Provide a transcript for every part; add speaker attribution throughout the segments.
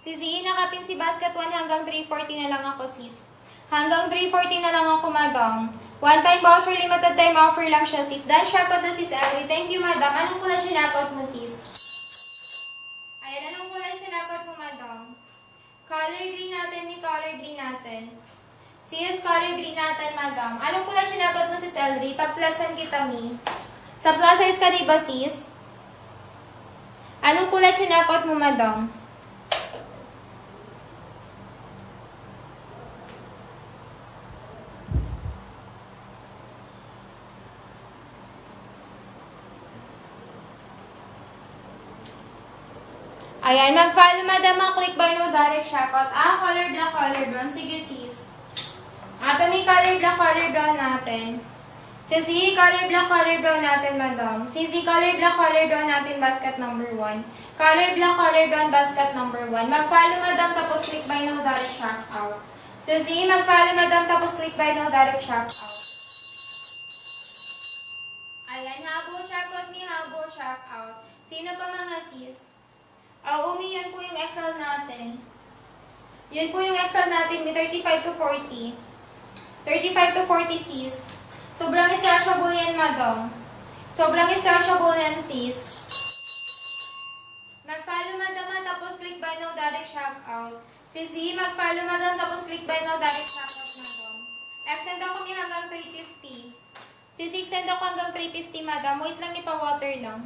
Speaker 1: Si Z, nakapin si basket 1 hanggang 340 na lang ako, sis. Hanggang 340 na lang ako, madam. One time voucher, limited time offer lang siya, sis. Dan shoutout na sis Ellie. Thank you, madam. Anong kulay sinakot mo, sis? Ayan, anong kulay sinakot mo, madam? Color green natin ni color green natin. Sis, color green natin, madam. Anong kulay sinakot mo, sis Ellie? Pag-plusan kita, mi. Sa plus size ka, diba, sis? Anong kulay sinakot mo, madam? Ayan, mag-follow madam ang click by no direct shoutout. Color black, color brown. Sige, sis. Ato may color black, color brown natin. Si Z, color black, color brown natin, madam. Si Z, color black, color brown natin, basket number 1. Color black, color brown, basket number 1. Mag-follow madam, tapos click by no direct shoutout. Si Z, mag-follow madam, tapos click by no direct shoutout. Ayan, habol shoutout ni habol shoutout. Sino pa mga sis? Umi, yan po yung Excel natin. Yun po yung Excel natin, may 35 to 40. 35 to 40 sis. Sobrang searchable yan, madam. Sobrang searchable yan, sis. Mag-follow, madam, tapos click by no direct shoutout. Si Z, mag-follow, madam, tapos click by no direct shoutout, madam. Extend ako mi hanggang 350. Sis, extend ako hanggang 350, madam. Wait lang, ipa-water lang.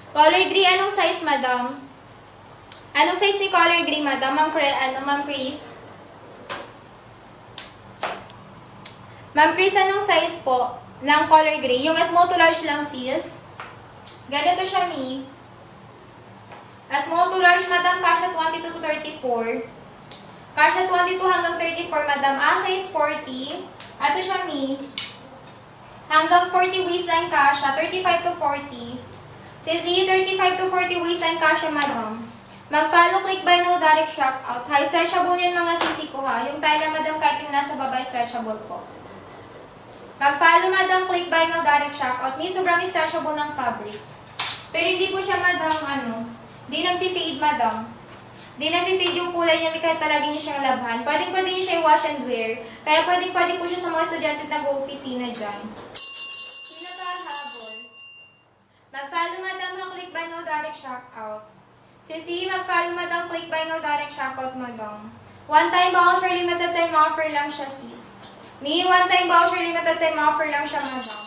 Speaker 1: Color green, anong size, madam? Anong size ni color green, madam? Ma'am Chris? Ma'am Chris, anong size po ng color gray? Yung small to large lang, sis. Ganito siya, mi. Small to large, madam, kasha 22 to 34. Kasha 22 hanggang 34, madam. Size 40. Ato siya, mi. Hanggang 40 waistline kasha, 35 to 40. Si Z, 35 to 40 waistline kasha, madam. Mag-follow, click by no direct shoutout. Hi, searchable yun mga sisi ko, ha. Yung tayo na, madam, kahit yung nasa baba, searchable po. Mag-follow, madam, click by no direct shoutout. May sobrang searchable ng fabric. Pero hindi po siya, madam, di nag-fade, madam. Di nag-fade yung kulay niya, may kahit talaga niyo siyang labhan. Pwedeng-pwede niyo siya i-wash and wear. Kaya pwedeng-pwede po siya sa mga estudyante na go-opisina dyan. Sino pa habol? Mag-follow, madam, click by no direct shoutout. Si mag-follow, madam, click by no direct shoutout, madam. One time voucher, limited time offer lang siya, sis. May one time voucher, limited time offer lang siya, madam.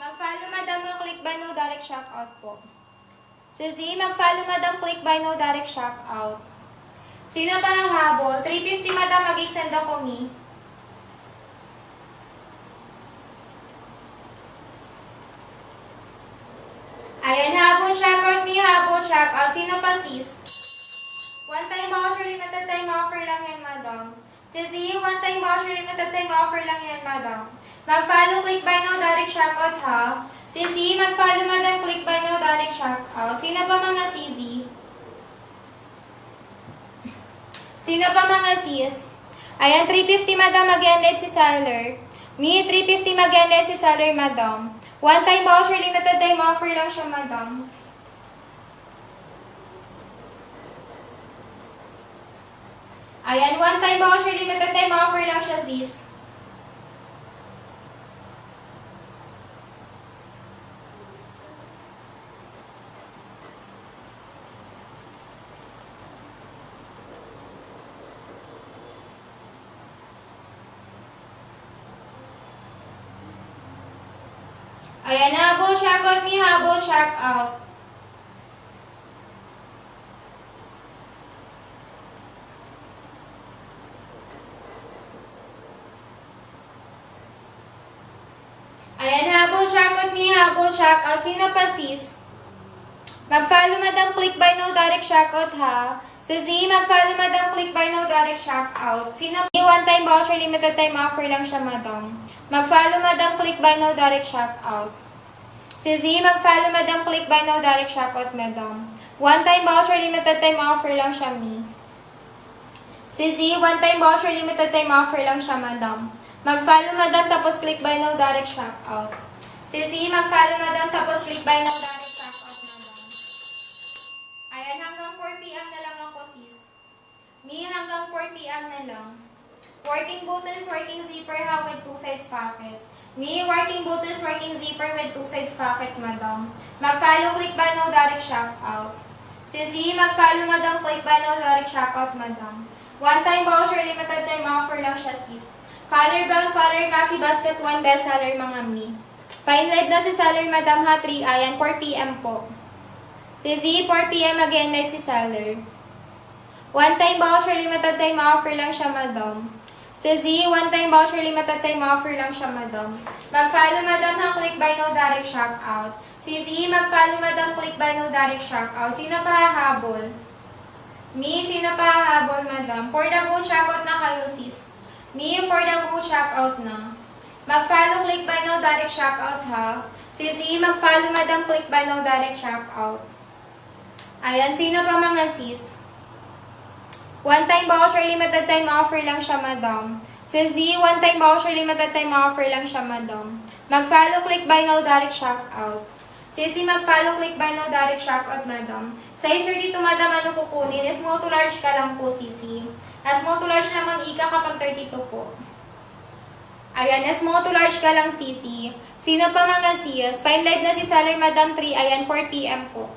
Speaker 1: Mag-follow, madam, click by no direct shoutout po. Si Z, mag-follow, madam, click by no direct shoutout. Sino pa ang habol? 350, madam, mag-extend ako, mi. Ayan, habol shoutout, mi, habol shoutout. Sino pa, sis? One time voucher, limited time offer lang yan, madam. Si Z, one time voucher, limited time offer lang yan, madam. Mag-follow, click by no direct shoutout, ha. Si Z, mag-follow, madam, click by no direct shoutout. Sino pa mga CZ? Sino pa mga sis? Ayan, 350, madam, mag-end si seller. Mi, 350, mag-end si seller, madam. One time voucher, limited time offer lang siya, madam. Ayan, one time voucher, limited time offer lang siya, sis. Ayan, habol shoutout ni habol shoutout. Ayan, habol shoutout ni habol shoutout. Sino pa, sis? Mag-follow, madam, click by no direct shoutout, ha. Si Z, mag-follow, madam, click by no direct shoutout. Sino? One time voucher, limited time offer lang siya, madam. Mag-follow, madam, click by no direct shoutout. Si Z, mag-follow, madam, click by no direct shoutout, madam. One time voucher, limited time offer lang siya, mi. Si Z, one time voucher, limited time offer lang siya, madam. Mag-follow, madam, tapos click by no direct shoutout. Si Z, mag-follow madam, tapos click buy now, direct check out madam. Ayan, hanggang 4 p.m. na lang ako sis. Me, hanggang 4 p.m. na lang. Working bottles, working zipper ha with 2 sides pocket. Me, working bottles, working zipper with 2 sides pocket madam. Mag-follow, click buy now, direct check out. Si Z, mag-follow madam, click buy now, direct check out madam. One time voucher, limited time offer lang siya sis. Color brown, color khaki, basket 1, best seller mga me. Fine live na si seller madam ha, 3, ayan, 4 p.m. po. Si Z, 4 p.m. again live si seller. One time voucher, limited time offer lang siya madam. Si Z, one time voucher, limited time offer lang siya madam. Mag-follow madam ha, click buy now, direct check out. Si Z, mag-follow madam, click buy now, direct check out. Sino pa hahabol? Me, sino pa hahabol madam? For the go, check out na kayo sis. Me, for the go, check out na. Mag-follow, click buy now, direct check out ha. Si Z, mag-follow madam, click buy now, direct check out. Ayan, sino pa mga sis? One time voucher, limited time offer lang siya madam. Si Z, one time voucher, limited time offer lang siya madam. Mag-follow, click buy now, direct check out. Si Z, mag-follow, click buy now, direct check out madam. Size dito madam, ano kukunin? Small to large ka lang po CC. Small to large na ma'am Ika kapag 32 po. Ayan, small to large ka lang CC. Sino pa mga sis? Fine live na si seller madam 3, ayan 4 p.m. po.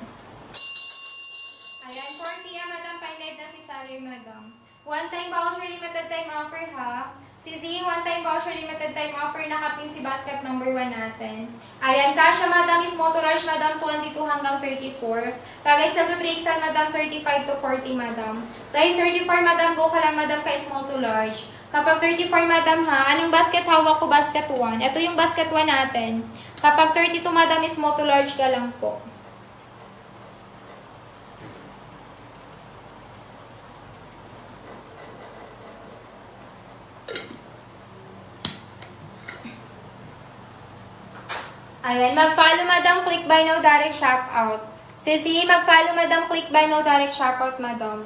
Speaker 1: Ayan, 4 p.m. madam, fine live na si seller madam. One time voucher, limited time offer ha. Si Z, one time voucher, limited time offer, nakapin si basket number 1 natin. Ayan, kasha madam is small to large madam 22 hanggang 34. Pag sa 2 XL madam 35 to 40 madam. Size 34 madam, go ka lang madam kay small to large. Kapag 34 madam ha, anong basket hawak ko? Basket 1. Ito yung basket 1 natin. Kapag 32 madam is small to large ka lang po. Ayan, mag-follow madam, click buy now, direct check out. Si Z, mag-follow madam, click buy now, direct check out madam.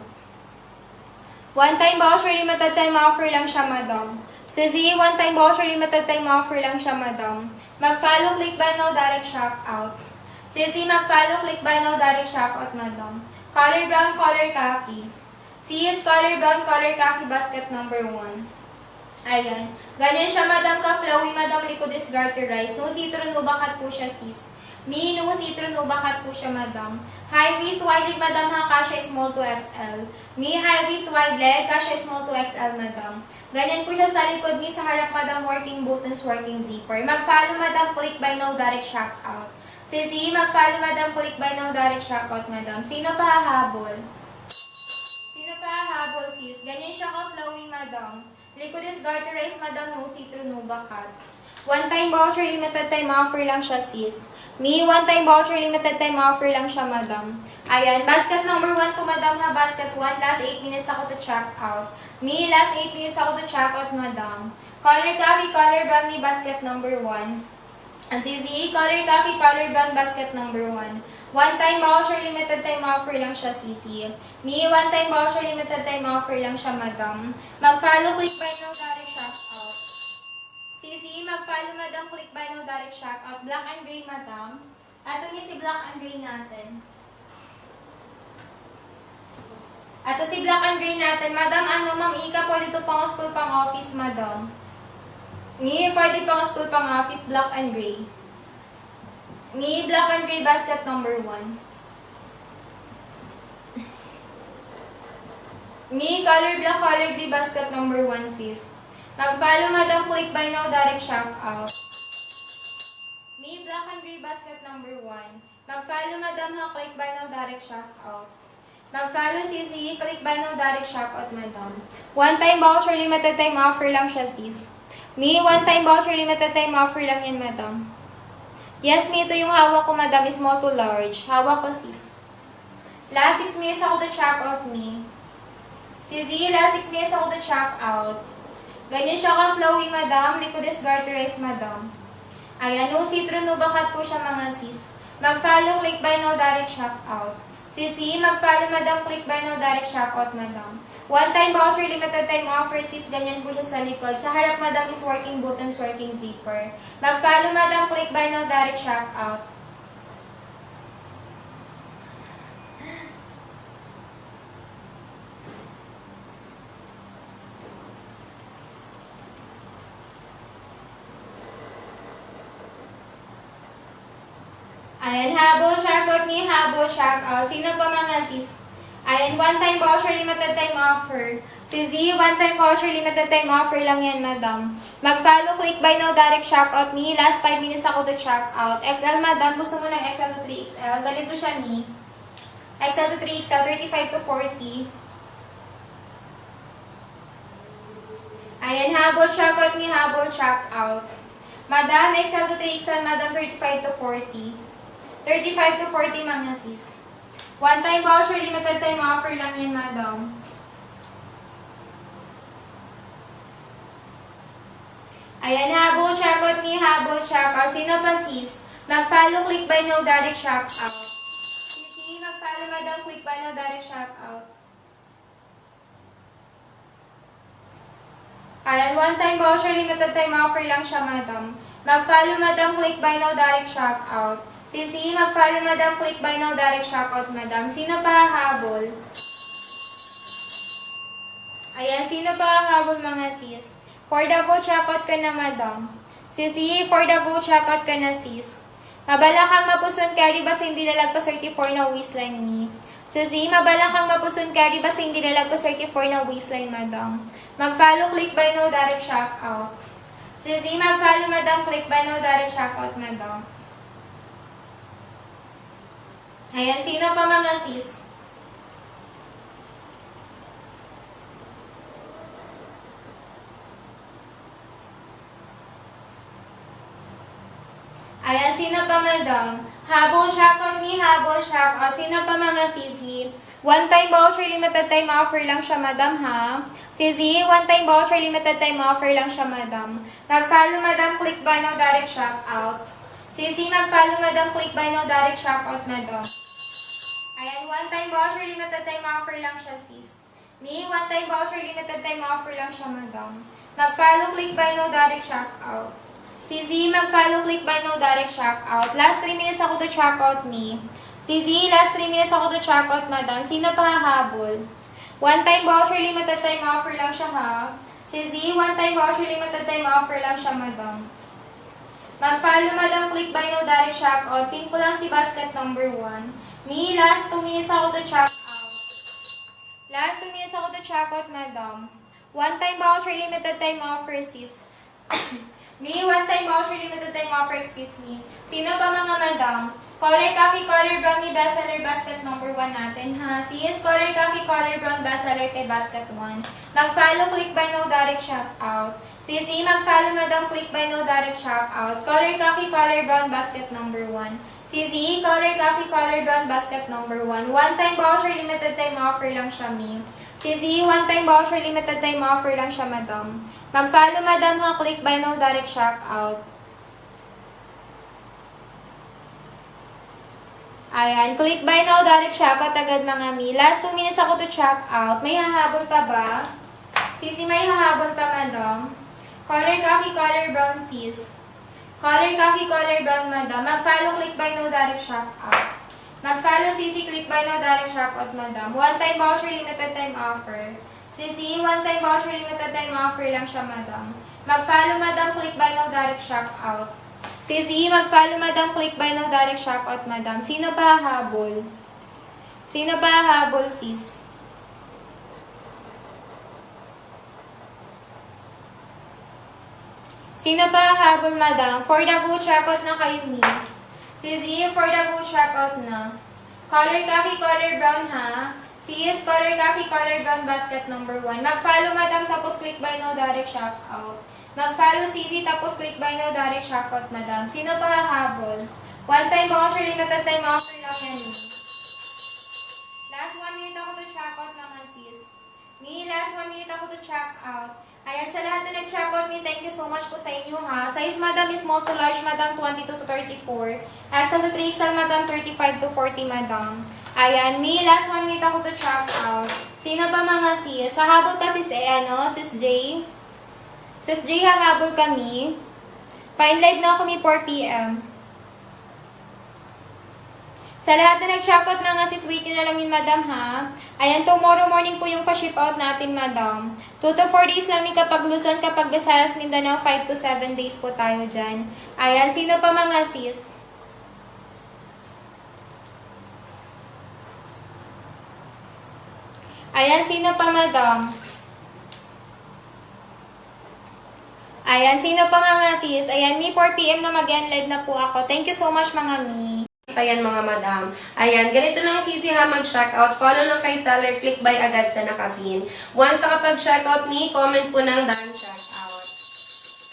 Speaker 1: One time voucher, limited time offer lang siya madam. Si Z, one time voucher, limited time offer lang siya madam. Mag-follow, click buy now, direct check out. Si Z, mag-follow, click buy now, direct check out madam. Color brown, color khaki. C is color brown, color khaki, basket number 1. Ayan. Ganyan siya, madam, ka-flowy, madam, likod is garterized. No citron, no bakat po siya, sis. Me, no citron, no bakat po siya, madam. High waist, wide leg, madam, ha, kasha small to XL. Me, high waist, wide leg, kasha small to XL, madam. Ganyan po siya sa likod, me, sa harap, madam, working buttons, working zipper. Mag-follow, madam, click buy now, direct check out. Si Z, mag-follow, madam, click buy now, direct check out, madam. Sino pa hahabol? Sino pa hahabol, sis? Ganyan siya ka-flowy, madam. Likod is garterized, madam, no citron, no bakat. One time voucher, limited time offer lang siya, sis. Me, one time voucher, limited time offer lang siya, madam. Ayan, basket number 1 to madam ha, basket 1. Last 8 minutes ako to check out. Me, last 8 minutes ako to check out, madam. Color khaki, color brown, me, basket number 1. ZZE, color khaki, color brown, basket number 1. One time voucher, limited time offer lang siya, CC. Me, one time voucher, limited time offer lang siya, madam. Mag-follow, click buy now, direct check out. CC, mag-follow, madam, click buy now, direct check out. Black and gray, madam. Ato si black and gray natin. Ato si black and gray natin. Madam, ano, ma'am, Ika, pwede ito pang school, pang office, madam. Me, pwede pang school, pang office, black and gray. Me, black and gray, basket number 1. Me, color black, color gray, basket number 1, sis. Mag-follow, madam, click buy now, direct check out. Me, black and gray, basket number 1. Mag-follow, madam, ha, click buy now, direct check out. Mag-follow, CC, click buy now, direct check out, madam. One time voucher, limited time offer lang siya, sis. Me, one time voucher, limited time offer lang yan, madam. Yes, me, ito yung hawak ko, madam, is small to large. Hawak ko, sis. Last 6 minutes ako to check out, me. Si Z, last 6 minutes ako to check out. Ganyan siya ka-flowy, madam. Likod is garterized, madam. Ayan, no citron, no bakat po siya, mga sis. Mag-follow, click buy now, direct check out. Si C, mag-follow madam, click buy now, direct shop-out madam. One-time voucher, limited time offer, sis, ganyan po siya sa likod. Sa harap madam is working buttons, working zipper. Mag-follow madam, click buy now, direct shop-out. Ayan, habol, shoutout ni habol, shoutout. Sino pa mga sis? Ayan, one-time voucher, limited time offer. Si Z, one-time voucher, limited time offer lang yan, madam. Mag-follow, click buy now, direct shoutout ni. Last 5 minutes ako to checkout. XL, madam. Gusto mo ng XL to 3XL? Ganito siya ni. XL to 3XL, 35 to 40. Ayan, habol, checkout ni, habol, checkout. Madam, XL to 3XL, madam, 35 to 40. 35 to 40 mga sis. One-time voucher, limited time offer lang yan, madam. Ayan, habol, checkout ni, habol, checkout. Sino pa sis? Mag-follow, click buy now, direct shop-out. Sisi, mag-follow, madam, click buy now, direct shop-out. Ayan, one-time voucher, limited time offer lang siya, madam. Mag-follow, madam, click buy now, direct shop-out. Sisi, mag-follow madam, click buy now, direct shop-out madam. Sino pa habol? Ayan, sino pa habol mga sis? For the go, checkout ka na madam. Sisi, for the go, checkout ka na sis. Mabala kang mapuson carry basta hindi lalagpas 34 na waistline ni. Sisi, mabala kang mapuson carry basta hindi lalagpas 34 na waistline madam. Mag-follow, click buy now, direct shop-out. Sisi, mag-follow madam, click buy now, direct shop-out madam. Ayan, sino pa mga sis? Ayan, sino pa madam? Habol, shop-out ni, habol, shop-out. Sino pa mga sisi? One-time voucher, limited time offer lang siya madam ha. Sisi, one-time voucher, limited time offer lang siya madam. Mag-follow madam, click buy now, direct shop-out. Sisi, mag-follow madam, click buy now, direct shop-out madam. Ayan, one-time voucher, limited time offer lang siya, sis. Ni, one-time voucher, limited time offer lang siya, madam. Mag-follow, click buy now, direct checkout. CZ, mag-follow, click buy now, direct checkout. Last 3 minutes ako to checkout, ni. CZ, last 3 minutes ako to checkout, madam. Sino pa hahabol? One-time voucher, limited time offer lang siya, ha. CZ, one-time voucher, limited time offer lang siya, madam. Mag-follow, madam, click buy now, direct checkout. Pin ko lang si basket number 1. Ni, last 2 minutes ako to check out. Last 2 minutes ako to check out, madam. One-time voucher, limited time offer, sis. Ni, one-time voucher, limited time offer, excuse me. Sino pa mga madam? Color khaki, color brown, ni bestseller basket number 1 natin, ha? Sis, color khaki, color brown, bestseller kay basket 1. Mag-follow, click buy now, direct shop out. Sisi, mag-follow madam, click buy now, direct shop out. Color khaki, color brown, basket number 1. CZ, color khaki, color brown, basket number 1. One-time voucher, limited time offer lang siya, mi. CZ, one-time voucher, limited time offer lang siya, madam. Mag-follow, madam, ha, click buy now, direct check out. Ayan, click buy now, direct check out agad, mga mi. Last 2 minutes ako to check out. May hahabol pa ba? CZ, may hahabol pa, madam. Color khaki, color brown, sis. Color khaki, color brown, madam. Mag-follow, click buy now, direct shop out. Mag-follow, CC, click buy now, direct shop out, madam. One-time voucher, limited time offer. CC, one-time voucher, limited time offer lang siya, madam. Mag-follow, madam, click buy now, direct shop out. CC, mag-follow, madam, click buy now, direct shop out, madam. Sino pa habol? Sino pa habol, sis? Sino pa habol, madam? For the go, checkout na kayo ni. CZ, for the go, checkout na. Color khaki, color brown, ha? CS, color khaki, color brown, basket number 1. Mag-follow, madam, tapos click buy now, direct shop out. Mag-follow, CZ, tapos click buy now, direct shop out, madam. Sino pa habol? One-time voucher, limited time offer lang yan. Last 1 minute ako to checkout, mga sis. Ni, Mi, last 1 minute ako to check out. Ayan, sa lahat na nag-check out, Mi, thank you so much po sa inyo, ha. Size, madam, is small to large, madam, 22 to 34. XL to 3XL, madam, 35 to 40, madam. Ayan, Mi, last 1 minute ako to check out. Sino ba mga sis? Hahabol ka sis, sis J? Sis J, hahabol kami. Pa-in-live na ako, Mi, 4 p.m. Sa lahat na nag-checkout mga sis, wait nyo na lang yun, madam, ha? Ayan, tomorrow morning po yung pa-ship out natin, madam. 2 to 4 days lang kapag Luzon, kapag Visayas, Mindanao, 5 to 7 days po tayo dyan. Ayan, sino pa mga sis? Ayan, sino pa, madam? Ayan, sino pa mga sis? Ayan, Mi, 4 p.m. na mag-end live na po ako. Thank you so much, mga Mi.
Speaker 2: Ayan mga madam. Ayan, ganito lang easy ha mag-checkout. Follow lang kay seller, click buy agad sa nakapin. Once nakapag-checkout me, comment po ng done checkout.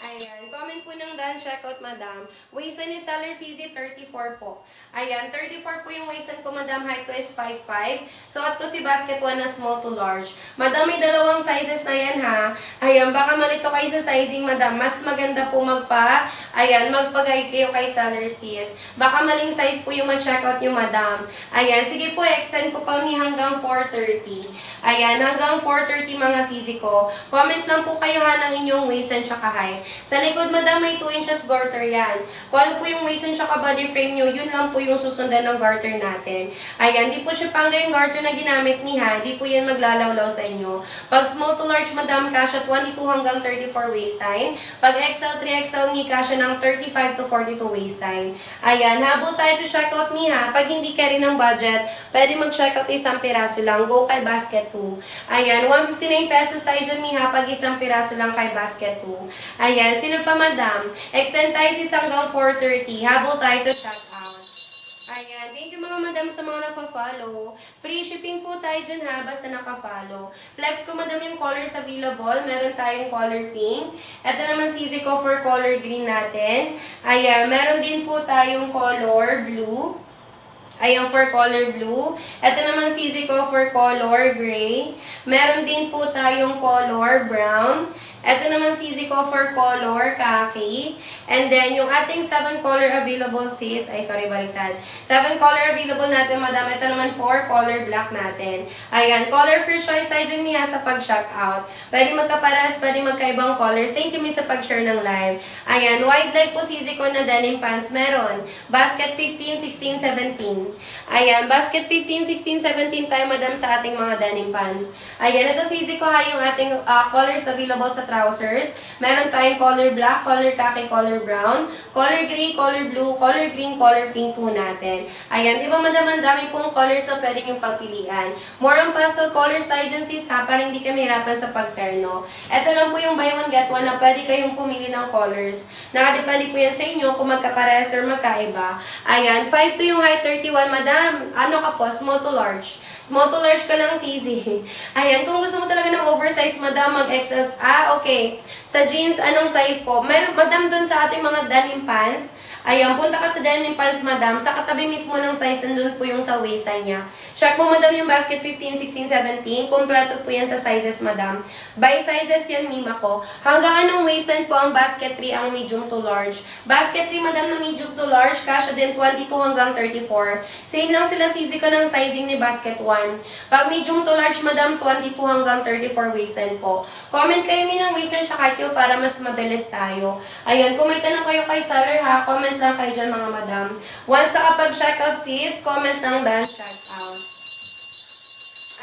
Speaker 2: Ayan, comment po ng done checkout madam. Waist ni seller CZ 34 po. Ayan, 34 po yung waist ko madam. Height ko is 5'5". Suot ko si basket 1 na small to large. Madam, may dalawang sizes na yan ha. Ayan, baka malito kayo sa sizing madam. Mas maganda po magpa-guide kayo kay seller sis. Baka maling size po yung ma-checkout nyo madam. Ayan, sige po, extend ko pa mi hanggang 4:30. Ayan, hanggang 4:30 mga sisi ko. Comment lang po kayo ha ng inyong waist and tsaka height. Sa likod madam, may 2 inches garter yan. Kung ano po yung waist and tsaka body frame nyo, yun lang po yung susundan ng garter natin. Ayan, di po chupanga yung garter na ginamit ni ha. Di po yan maglalawlaw sa inyo. Pag small to large madam, kasha 22 hanggang 34 waist time. Pag XL, 3XL ni kasha ng 35 to 42 waist time. Ayan, habol tayo to checkout ni ha. Pag hindi ka rin ng budget, pwede mag-checkout isang piraso lang. Go kay basket 2. Ayan, 159 pesos tayo dyan ni ha. Pag isang piraso lang kay basket 2. Ayan, sino pa madam? Extend tayo sis hanggang 4:30. Habol tayo to checkout. Ayan, thank you mga madam sa mga nagpa-follow. Free shipping po tayo dyan ha, basta naka-follow. Flex ko madam yung colors available. Meron tayong color pink. Ito naman CZ ko for color green natin. Ayan, meron din po tayong color blue. Ayan, for color blue. Ito naman CZ ko for color gray. Meron din po tayong color brown. Ito naman CZ ko for color khaki. And then, yung ating 7 color available sis, ay sorry, baliktad. 7 color available natin, madam. Ito naman for color black natin. Ayan, color free choice tayo dyan niya sa pag-checkout. Pwede magkaparas, pwede magkaibang colors. Thank you, miss, sa pag-share ng live. Ayan, wide leg po CZ ko na denim pants. Meron. Basket 15, 16, 17. Ayan, basket 15, 16, 17 tayo, madam, sa ating mga denim pants. Ayan, ito CZ ko ha, yung ating colors available sa trousers. Meron tayong color black, color khaki, color brown, color gray, color blue, color green, color pink po natin. Ayan, di ba madam, ang dami pong colors na pwede yung pagpilian. More on pastel colors tayo dyan sis ha, para hindi ka mahirapan sa pagterno. Ito lang po yung buy one get one na pwede kayong pumili ng colors. Nakadepende po yan sa inyo kung magkapares or magkaiba. Ayan, 5 to yung height 31, madam. Ano ka po? Small to large. Small to large ka lang, CZ. Ayan, kung gusto mo talaga ng oversize, madam, mag-XL. Okay. Sa jeans, anong size po? Meron, madam, dun sa ating mga denim pants. Ayan, punta ka sa denim pants, madam. Sa katabi mismo ng size, nandun po yung sa waistline niya. Check mo, madam, yung basket 15, 16, 17. Kompleto po yan sa sizes, madam. By sizes yan, mima ko. Hanggang anong waistline po ang basket 3, ang medium to large. Basket 3, madam, na medium to large, kasya din 22 hanggang 34. Same lang sila CZ ko ng sizing ni basket 1. Pag medium to large, madam, 22 hanggang 34 waistline po. Comment kayo ng waistline sa kayo para mas mabilis tayo. Ayan, kung may tanong kayo kay seller ha, comment lang kayo dyan mga madam. Once nakapag-checkout sis, comment lang done checkout.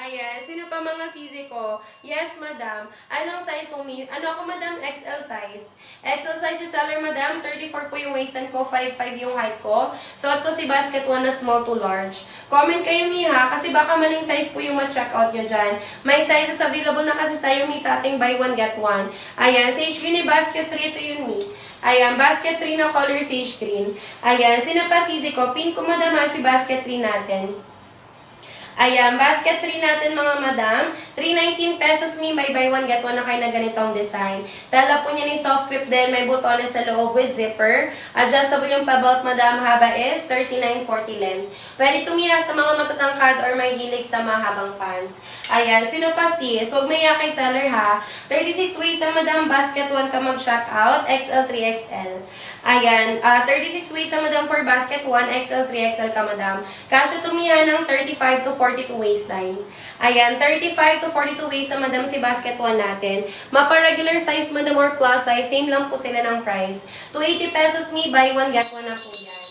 Speaker 2: Ayan, sino pa mga CZ ko? Yes, madam. Anong size mo? Ano ako, madam? XL size. XL size si seller, madam. 34 po yung waistline ko, 5'5 yung height ko. Suot ko si basket 1 na small to large. Comment kayo, mi ha, kasi baka maling size po yung ma-checkout nyo dyan. May sizes available na kasi tayo, mi, sa ating buy one get one. Ayan, sage green ni basket 3, ito yun, mi. Ayan, basket 3 na color sage green. Ayan, sino pa CZ ko? Pin ko, madam ha, si basket 3 natin. Ayan, basket 3 natin mga madam. 319 pesos mi, may buy one get one na kayo na ganitong design. Dala po niya ni soft grip din, may butones sa loob with zipper. Adjustable yung pabelt madam, haba is 39-40 length. Pwede tumiya sa mga matatangkad or may hilig sa mahabang pants. Ayan, sino pa sis? Huwag maya kay seller ha. 36 ways ang madam, basket 1 ka mag-check out, XL, 3XL. Ayan, 36 ways ang madam for basket 1, XL, 3XL ka madam. Kasya tumihan ng 35 to 42 waistline. Ayan, 35 to 42 waist na madam si basket 1 natin. Mapa-regular size madam or plus size, same lang po sila ng price. 280 pesos mi, buy one get one na po yan.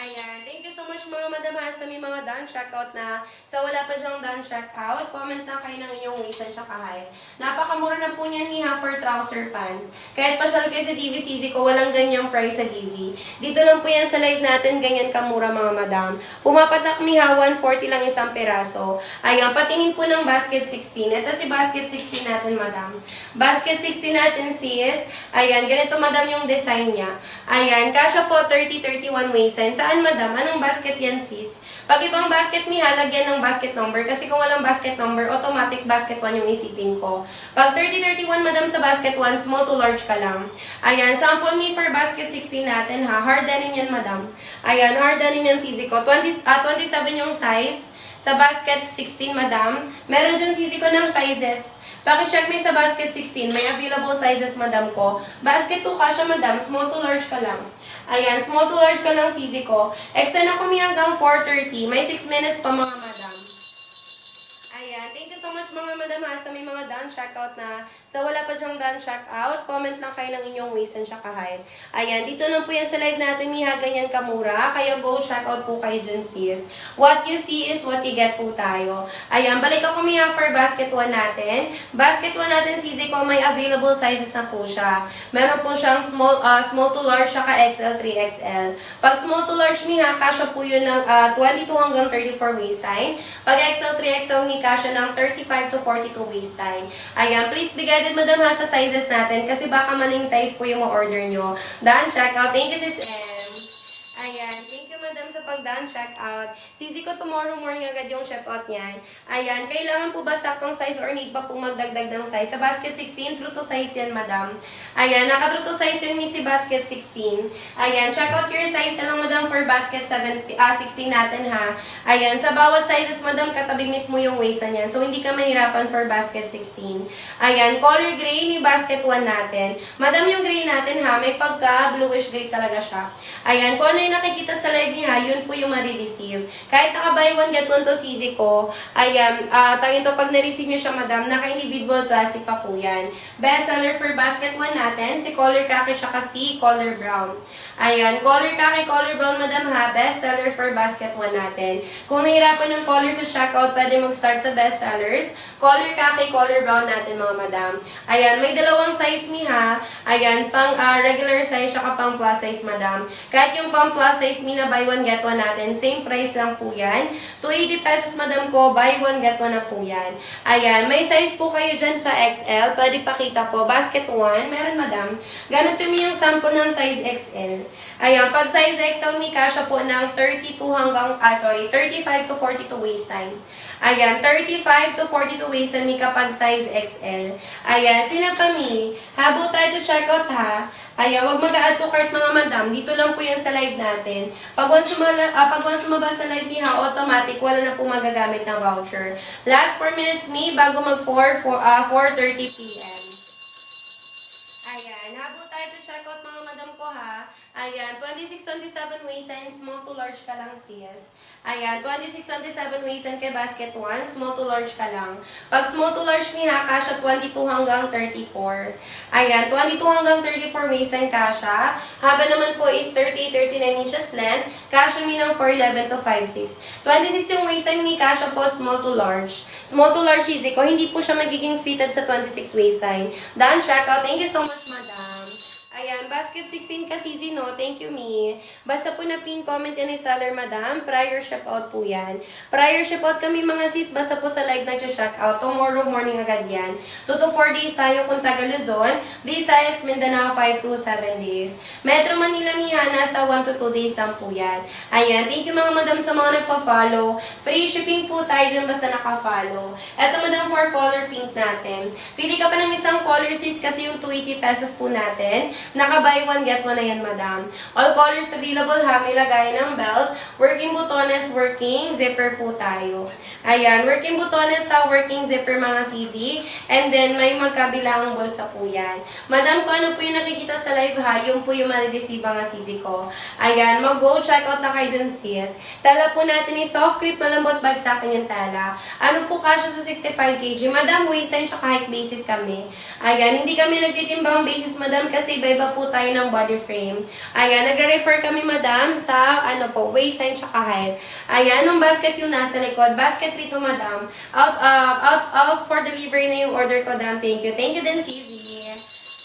Speaker 2: Ayan, thank you so much mga madam ha sa may mga done checkout na. Sa wala pa dyang done checkout, comment na kayo ng inyong waist at saka height. Napakamura na po niyan ni ha for trouser pants. Kahit pasyal kayo sa DVCZ ko, walang ganyang price sa DV. Dito lang po yan sa live natin, ganyan kamura mga madam. Pumapatak mi ha, 140 lang isang peraso. Ayan, patingin po ng basket 16. Ito si basket 16 natin madam. Basket 16 natin sis. Ayan, ganito madam yung design niya. Ayan, kasya po 30-31 waistline. Saan madam? Anong basket yan sis? Pag ibang basket mi halagyan ng basket number kasi kung walang basket number, automatic basket 1 yung isipin ko. Pag 30-31 madam sa basket 1, small to large ka lang. Ayan, sample mi for basket 16 natin ha. Hard denim yan madam. Ayan, hard denim yan sisi ko. 27 yung size. Sa basket 16 madam. Meron dyan sisi ko ng sizes. Paki-check mo sa basket 16. May available sizes madam ko. Basket 2 kasya madam. Small to large ka lang. Ayan, small to large ka lang sisi ko. Extend ako mi hanggang 4:30. May 6 minutes pa mga madam. Ayan, thank you so much mga madam ha sa may mga done checkout na. Sa wala pa dyang done checkout, comment lang kayo ng inyong waist and saka height. Ayan, dito na po yan sa live natin, miha, ganyan kamura. Kaya go checkout po kayo dyan sis. What you see is what you get po tayo. Ayan, balik ako miha for basket 1 natin. Basket 1 natin sisi ko, may available sizes na po siya. Meron po siyang small to large saka XL, 3XL. Pag small to large miha, kasya po yun ng 22 hanggang 34 waistline. Pag XL, 3XL mi, kasya ng 35 to 42 waistline. Ayan, please be guided madam ha sa sizes natin kasi baka maling size po yung ma-order nyo. Done checkout. Thank you sis M. Ayan, thank you madam sa pag-done checkout. Sisi ko tomorrow morning agad yung checkout niyan. Ayan, kailangan po ba saktong size or need pa po magdagdag ng size? Sa basket 16, true to size yan madam. Ayan, naka-true to size yun si basket 16. Ayan, check out your size na lang madam for basket 16 natin ha. Ayan, sa bawat sizes madam, katabi mismo yung waist niyan. So, hindi ka mahirapan for basket 16. Ayan, color gray ni basket 1 natin. Madam, yung gray natin ha, may pagka bluish gray talaga siya. Ayan, kung ano yung nakikita sa live niya, yun po yung marireceive. Kahit naka-buy one, get one to sisi ko, ayan, tayo to pag na-receive nyo siya, madam, naka-individual plastic pa po yan. Best seller for basket 1 natin, si color khaki siya kasi color brown. Ayan, color khaki, color brown, madam ha, best seller for basket 1 natin. Kung nahirapan yung color sa checkout, pwede mag-start sa best sellers. Color khaki, color brown natin, mga madam. Ayan, may dalawang size mi ha. Ayan, pang regular size, siya pang plus size, madam. Kahit yung pang plus size mi na buy one get one natin, same price lang po yan. 280 pesos madam ko, buy one get one na po yan. Ayan, may size po kayo dyan sa XL, pwede pakita po. Basket 1, meron madam. Ganito mi yung sample ng size XL. Ayan, pag size XL mi, kasya po ng 35 to 42 waistline. Ayan, 35 to 42 waistline mi kapag size XL. Ayan, sino pa mi? Habol tayo to checkout ha. Ayan, wag mag-add to cart mga madam. Dito lang po yan sa live natin. Pag once lumabas sa live ni ha, automatic, wala na po magagamit ng voucher. Last 4 minutes mi, bago mag 4:30 p.m. Ayan, habol tayo to checkout mga madam ko ha. Ayan, 26-27 waistline, small to large ka lang sis. Ayan, 26-27 waistline kay basket 1, small to large ka lang. Pag small to large mi ha, kasya 22 hanggang 34. Ayan, 22 hanggang 34 waistline kasya. Haba naman po is 38-39 inches length. Kasya mi ng 4'11 to 5'6. 26 yung waistline mi, kasya po small to large. Small to large easy ko, hindi po siya magiging fitted sa 26 waistline. Done checkout. Thank you so much, madam. Ayan, basket 16 kasi easy, no? Thank you, me. Basta po na pin comment yan ni seller, madam. Prior ship out po yan. Prior ship out kami mga sis, basta po sa live nag-check out. Tomorrow morning agad yan. 2 to 4 days tayo kung taga Luzon. Visayas, Mindanao, 5 to 7 days. Metro Manila, Miha, nasa 1 to 2 days lang po yan. Ayan, thank you mga madam sa mga nagpa-follow. Free shipping po tayo dyan basta naka-follow. Eto madam for color pink natin. Pili ka pa ng isang color sis kasi yung 280 pesos po natin. Naka-buy one, get one na yan, madam. All colors available ha. May lagay ng belt. Working butones, working zipper po tayo. Ayan, working butones sa working zipper mga CZ. And then, may magkabilang bulsa po yan. Madam, kung ano po yung nakikita sa live ha, yung po yung marireceive mga CZ ko. Ayan, mag-go check out na kayo dyan sis. Tala po natin yung soft grip, malambot bagsakin yung tala. Ano po kasya sa 65 kg? Madam, waistline tsaka height basis kami. Ayan, hindi kami nagtitimbang basis, madam, kasi iba po tayo ng body frame. Ayan, nagre-refer kami, madam, sa waistline tsaka height. Ayan, yung basket yung nasa likod. Basket rito, madam. Out for delivery na yung order ko, madam. Thank you. Thank you din, CZ.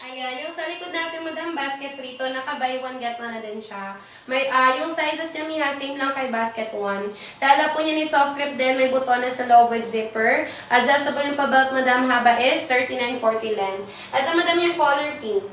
Speaker 2: Ayan, yung sa likod natin, madam, basket rito, naka-buy one, get one na din siya. May, yung sizes niya, miha, same lang kay basket 1. Tala po niya ni soft grip din, may butones sa loob with zipper. Adjustable yung pa-belt, madam, haba is 39-40 length. Ito, madam, yung color pink.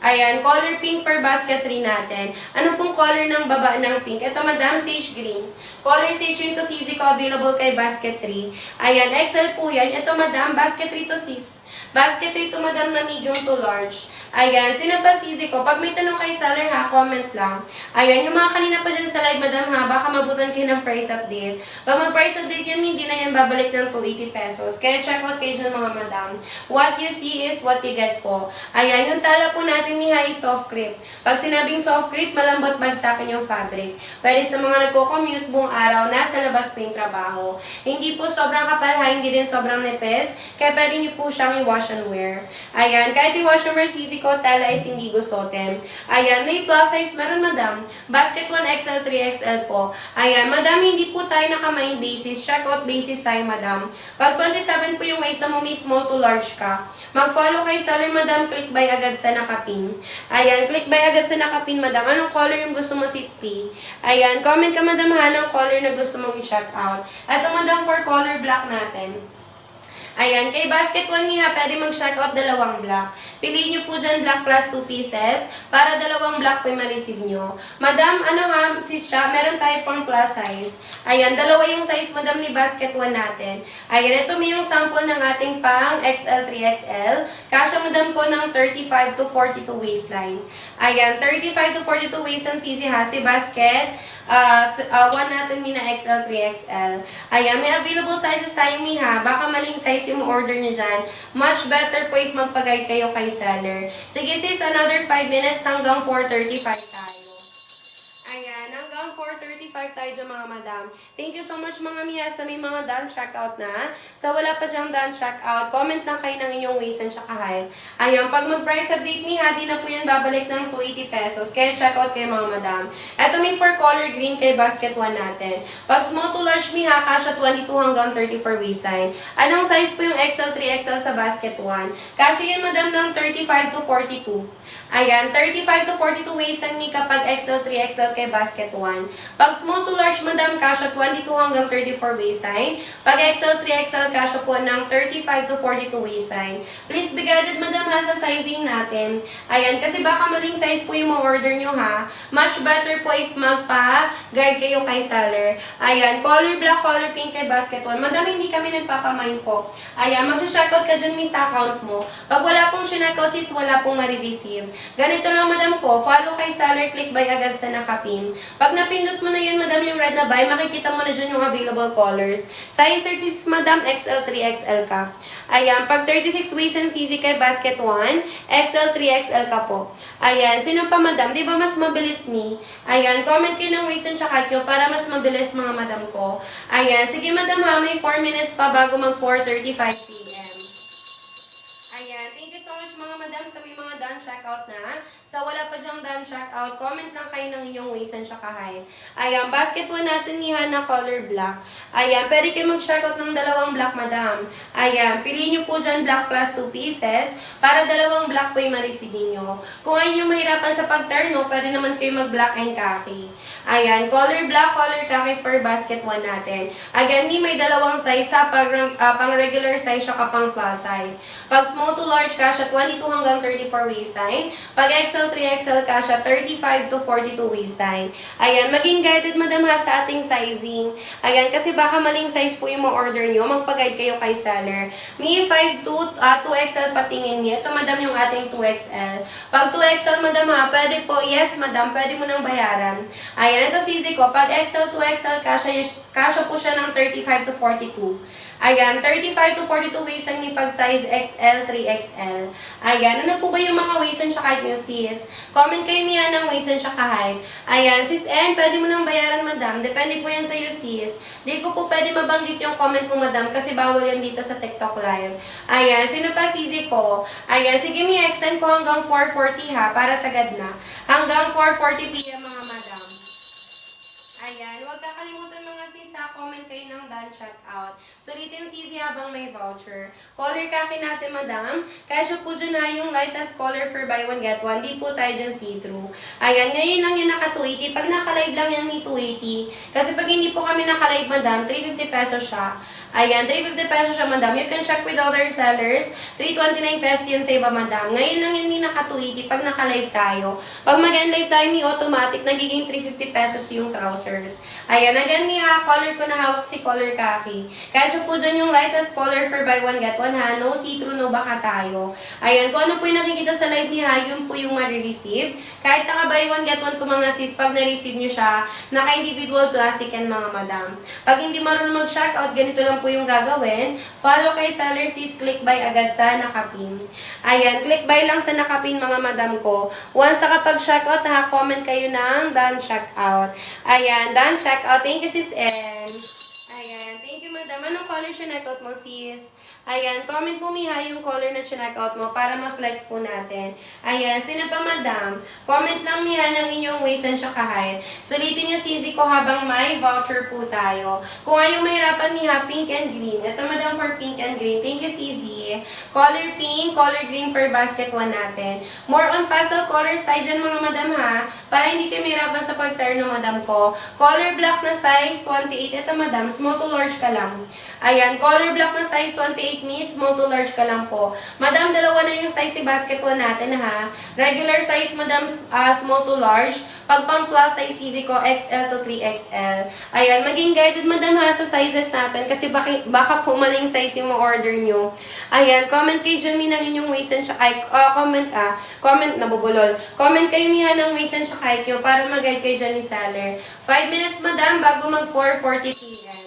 Speaker 2: Ayan, color pink for basket 3 natin. Ano pong color ng baba ng pink? Ito, madam, sage green. Color sage yun to CZ ko, available kay basket 3. Ayan, XL po yan. Ito, madam, basket 3 to sis. Basket 3 to, madam, na medium to large. Ayan, sino pa CZ ko? Pag may tanong kay seller ha, comment lang. Ayan, yung mga kanina pa dyan sa live, madam ha, baka mabutan kayo ng price update. Pag mag-price update yan, hindi na yan babalik ng 280 pesos. Kaya check out kayo dyan mga madam. What you see is what you get po. Ayan, yung tala po natin ni is soft grip. Pag sinabing soft grip, malambot bagsakin yung fabric. Pwede sa mga nagko-commute buong araw, nasa labas po yung trabaho. Hindi po sobrang kapal ha, hindi rin sobrang nipis. Kaya pwede nyo po siyang i-wash and wear. Ayan, kahit i-wash and wear CZ ko, tala is hindi gusotem. Ayan, may plus size meron, madam. Basket 1 XL, 3 XL po. Ayan, madam, hindi po tayo naka-main basis. Check out basis tayo, madam. Pag 27 po yung waist mo, may small to large ka. Mag-follow kay seller, madam, click buy agad sa nakapin. Ayan, click buy agad sa nakapin, madam. Anong color yung gusto mo sis P? Ayan, comment ka, madam, ha, ng color na gusto mong i-check out. Ito, madam, for color black natin. Ayan, kay basket 1 niya, pwede mag-check out dalawang black. Piliin nyo po dyan black plus 2 pieces para dalawang black po yung ma-receive nyo. Madam, ano ha, sis siya, meron tayo pang plus size. Ayan, dalawa yung size, madam, ni basket 1 natin. Ayan, ito may yung sample ng ating pang XL, 3XL. Kasya, madam, ko ng 35 to 42 waistline. Ayan, 35 to 42 waist ang CZ ha, si basket. 1 natin mina XL, 3XL. Ayan, may available sizes tayo miha. Baka maling size yung order nyo dyan. Much better po if magpag-guide kayo kay seller. Sige sis, another 5 minutes hanggang 4:35 tayo. Ayan, hanggang 4:35 tayo dyan mga madam. Thank you so much mga miha sa may mga done checkout na. Sa wala pa dyang done checkout, comment lang kayo ng inyong waist and tsaka height. Ayan, pag mag-price update miha, di na po yan babalik ng 280 pesos. Kaya checkout kayo mga madam. Ito may for color green kay basket 1 natin. Pag small to large miha, kasya 22 hanggang 34 waistline. Anong size po yung XL, 3XL sa basket 1? Kasya yan madam ng 35 to 42. Ayan, 35 to 42 waistline ni kapag XL, 3XL kay basket 1. Pag small to large, madam, kasya 22 hanggang 34 waistline. Pag XL, 3XL, kasya po ng 35 to 42 waistline. Please be guided, madam, ha, sa sizing natin. Ayan, kasi baka maling size po yung order nyo, ha. Much better po if magpa-guide kayo kay seller. Ayan, color black, color pink kay basket 1. Madam, hindi kami nagpapamain po. Ayan, mag-checkout ka dyan, sa account mo. Pag wala pong checkout, sis, wala pong marireceive. Ganito lang, madam ko, follow kay seller, click buy agad sa nakapin. Pag napindot mo na yun, madam, yung red na buy, makikita mo na dyan yung available colors. Size 36, madam, XL, 3XL ka. Ayan, pag 36 waist and CZ kay basket 1, XL, 3XL ka po. Ayan, sino pa, madam? Di ba mas mabilis me? Ayan, comment kayo ng waist and tsaka Q para mas mabilis mga madam ko. Ayan, sige madam ha, may 4 minutes pa bago mag 4:35 p.m. Ayan, thank you so much mga madam sa may mga done checkout na. Sa Sa wala pa dyang done checkout, comment lang kayo ng inyong waist and tsaka height. Ayan, basket po natin ni Hana color black. Ayan, pwede kayo mag-checkout ng dalawang black, madam. Ayan, piliin nyo po dyan black plus 2 pieces para dalawang black po yung ma-receive ninyo. Kung ayun yung mahirapan sa pag-turno, pwede naman kayo mag-black and khaki. Ayan, color black, color khaki for basket 1 natin. Again, may dalawang size sa pang regular size siya pang plus size. Pag small to large ka siya 22 hanggang 34 waistline. Pag XL, 3XL ka siya 35 to 42 waistline. Ayan, maging guided madam ha sa ating sizing. Ayan, kasi baka maling size po yung ma-order nyo, magpa-guide kayo kay seller. May 5 to 2XL patingin niya. Ito madam yung ating 2XL. Pag 2XL madam ha, pwede po, yes madam, pwede mo nang bayaran. Ayan, ito sisi ko. Pag XL, 2XL, kasya po siya ng 35 to 42. Ayan, 35 to 42 waistline yung pag size XL, 3XL. Ayan, ano po ba yung mga waistline tsaka height nyo, sis? Comment kayo niya ng waistline tsaka height. Ayan, sis N, pwede mo nang bayaran, madam. Depende po yan sa'yo, sis. Di ko po pwede mabanggit yung comment mo, madam, kasi bawal yan dito sa TikTok Live. Ayan, sino pa sisi ko? Ayan, sige mi, extend ko hanggang 4:40 ha, para sagad na. Hanggang 4:40 PM mga madam. Ayan, huwag kakalimutan mga sis ha, comment kayo ng done checkout. Sulitin sisi habang may voucher. Color khaki natin madam. Kasya po dyan ha yung lightest color for buy one get one. Di po tayo dyan see-through. Ayan, ngayon lang yung naka 280. Pag naka-live lang yan may 280. Kasi pag hindi po kami naka-live madam, 350 pesos siya. Ayan, 350 pesos siya madam. You can check with other sellers. 329 pesos yun sa iba madam. Ngayon lang yun may naka 280 pag naka-live tayo. Pag mag-live tayo may automatic, nagiging 350 pesos yung trousers. Ayan, again may color ko na hawak si color khaki. Kaya po dyan yung lightest color for buy one get one ha. No see-through, no baka tayo. Ayan, kung ano po yung nakikita sa live niya, yun po yung ma-receive. Kahit naka buy one get one po mga sis, pag na-receive nyo siya, naka-individual plastic and mga madam. Pag hindi marunong mag-checkout, ganito lang po yung gagawin. Follow kay seller sis, click buy agad sa nakapin. Ayan, click buy lang sa nakapin mga madam ko. Once sa kapag checkout, comment kayo ng done checkout. Ayan, done checkout. Thank you sis N. Ayan, thank you madam. Anong color checkout mo sis? Ayan, comment po miha yung color na checkout mo para ma-flex po natin. Ayan, sino pa madam? Comment lang miha ng inyong waist and tsaka height. Sulitin nyo sisi ko habang may voucher po tayo. Kung ayaw mahirapan miha, pink and green. Ito madam for pink and green. Thank you sisi. Color pink, color green for basket 1 natin. More on pastel colors tayo dyan mga madam ha. Para hindi kayo mahirapan sa pag-turn ng madam ko. Color black na size 28. Ito madam, small to large ka lang. Ayan, color black na size 28 miss, small to large ka lang po. Madam, dalawa na yung size ni basket 1 natin ha. Regular size madam, small to large. Pag pang plus size easy ko, XL to 3XL. Ayan, maging guided madam ha sa sizes natin kasi baka po maling size yung order nyo. Ayan, comment kay Jamie ng inyong waist and tsaka comment nabubulol. Comment kayo miha ng waist and tsaka height nyo para mag-guide kay Jenny Saller. 5 minutes madam bago mag 4:40 PM.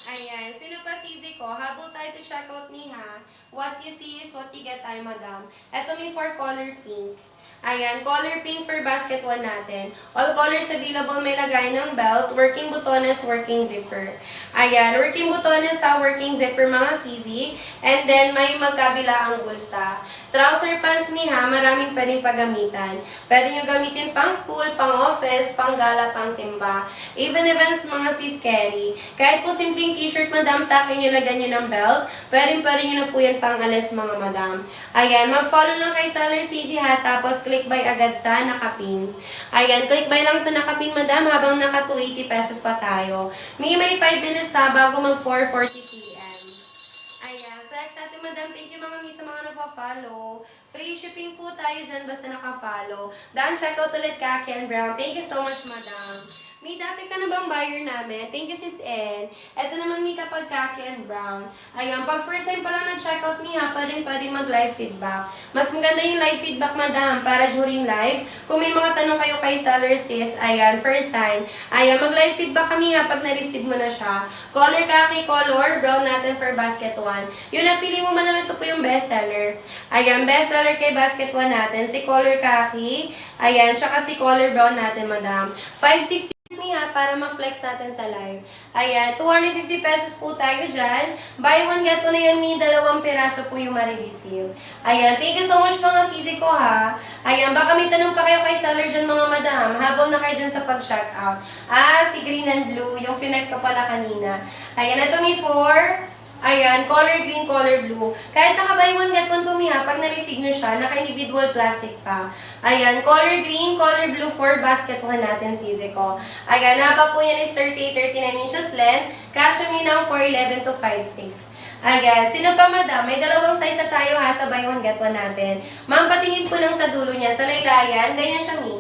Speaker 2: Ayan, sino pa sisi ko? Habol tayo to checkout ni ha. What you see is what you get tayo, madam. Ito may for color pink. Ayan, color pink for basket 1 natin. All colors available, may lagay ng belt, working butones, working zipper. Ayan, working butones sa working zipper mga sisi. And then, may magkabila ang bulsa. Trouser pants ni ha, maraming pwedeng paggamitan. Pwede nyo gamitin pang school, pang office, pang gala, pang simba. Even events mga sis carry. Kahit po simpleng t-shirt madam, takin nyo lagyan nyo ng belt. Pwede nyo na po yan pang alis mga madam. Ayan, mag-follow lang kay Seller CZ ha, tapos click buy agad sa nakapin. Ayan, click buy lang sa nakapin madam habang naka 280 pesos pa tayo. May 5 minutes ha, bago mag 4:40 PM. Ayan, flex natin madam, thank you mga miss sa mga nagpa-follow. Free shipping po tayo dyan basta naka-follow. Done checkout ulit Kaki and Brown. Thank you so much madam. May dati ka na bang buyer namin? Thank you sis N. Ito naman may kapag Kaki and Brown. Ayan, pag first time pa lang nag-checkout niya, pwedeng mag-live feedback. Mas maganda yung live feedback madam para during live. Kung may mga tanong kayo kay seller sis, ayan, first time. Ayan, mag-live feedback kami ha pag na-receive mo na siya. Color Kaki, color, brown natin for basket 1. Yung napili mo madam, ito po yung bestseller. Ayan, bestseller kay basket 1 natin. Si color Kaki, ayan, tsaka si color brown natin madam. 560 Niya para ma-flex natin sa live. Ayan, 250 pesos po tayo dyan. Buy one, get one na yan, may 2 piraso po yung marireceive. Ayan, thank you so much mga sisi ko ha. Ayan, baka may tanong pa kayo kay seller dyan mga madam. Habol na kayo dyan sa pag-check out. Si green and blue, yung flex ko pala kanina. Ayan, ito may 4. Ayan, color green, color blue. Kahit naka-buy one, get one to me ha, pag na-receive nyo siya, naka-individual plastic pa. Ayan, color green, color blue for basket one natin, sisi ko. Ayan, haba po yan is 39 inches length. Kasya mo ng 4'11 to 5'6". Ayan, sino pa madam? May 2 size na tayo ha sa buy one, get one natin. Ma'am, patingin po lang sa dulo niya, sa laylayan, ganyan siya mi.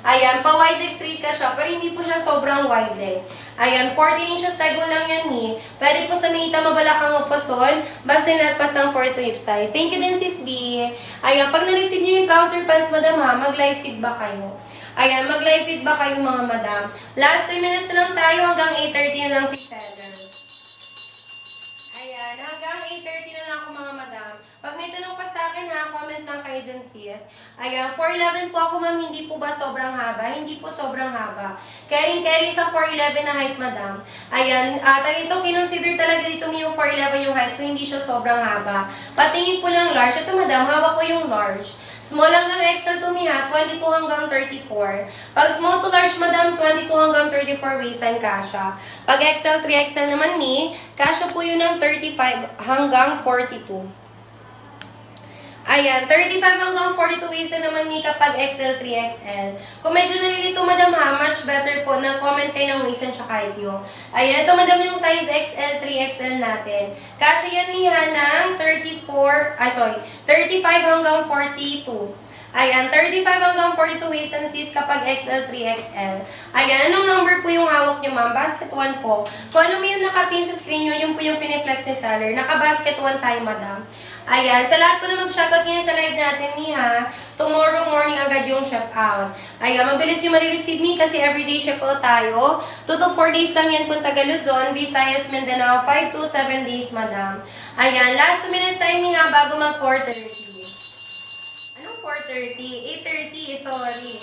Speaker 2: Ayan, pa-wide leg straight ka siya, pero hindi po siya sobrang wide leg. Ayan, 14 inches tago lang yan ni. Pwede po sa Mita mabalakang upason, basta nilagpas ng 4 to hip size. Thank you din sis B. Ayan, pag na-receive nyo yung trouser pants madam ha, mag-live feedback kayo. Ayan, mag-live feedback kayo mga madam. Last 3 minutes na lang tayo, hanggang 8:30 na lang si seller. Ayan, hanggang 8:30 na lang ako mga madam. Pag may tanong pa sa akin ha, comment lang kayo dyan sis. Ayan, 4'11 po ako ma'am, hindi po ba sobrang haba? Hindi po sobrang haba. Carry sa 4'11 na height madam. Ayan, ito kinonsider talaga dito yung 4'11 yung height, so hindi siya sobrang haba. Patingin po lang large. Ito madam, hawak ko yung large. Small hanggang XL to me ha, 22 hanggang 34. Pag small to large madam, 22 hanggang 34 waistline kasha. Pag XL, 3XL naman ni, kasha po yun ng 35 hanggang 42. Ayan, 35 hanggang 42 waistline naman ni kapag XL, 3XL. Kung medyo nalilito madam ha, much better po na comment kayo ng waistline tsaka height nyo. Ayan, ito madam yung size XL, 3XL natin. Kasha yan ni ha ng 35 hanggang 42. Ayan, 35 hanggang 42 waistline sis kapag XL, 3XL. Ayan, anong number po yung hawak nyo ma'am? Basket 1 po. Kung ano mo yung nakapin sa screen nyo, yung po yung finiflex ni seller. Naka-basket 1 tayo madam. Ayan, sa lahat po na mag-shoutout ngayon sa live natin ni ha, tomorrow morning agad yung ship out. Ayan, mabilis yung marireceive me kasi everyday ship out tayo. 2 to 4 days lang yan kung taga Luzon, Visayas, Mindanao, 5 to 7 days madam. Ayan, last 2 minutes time ni ha bago mag 4:30. Anong 4:30? 8:30, sorry.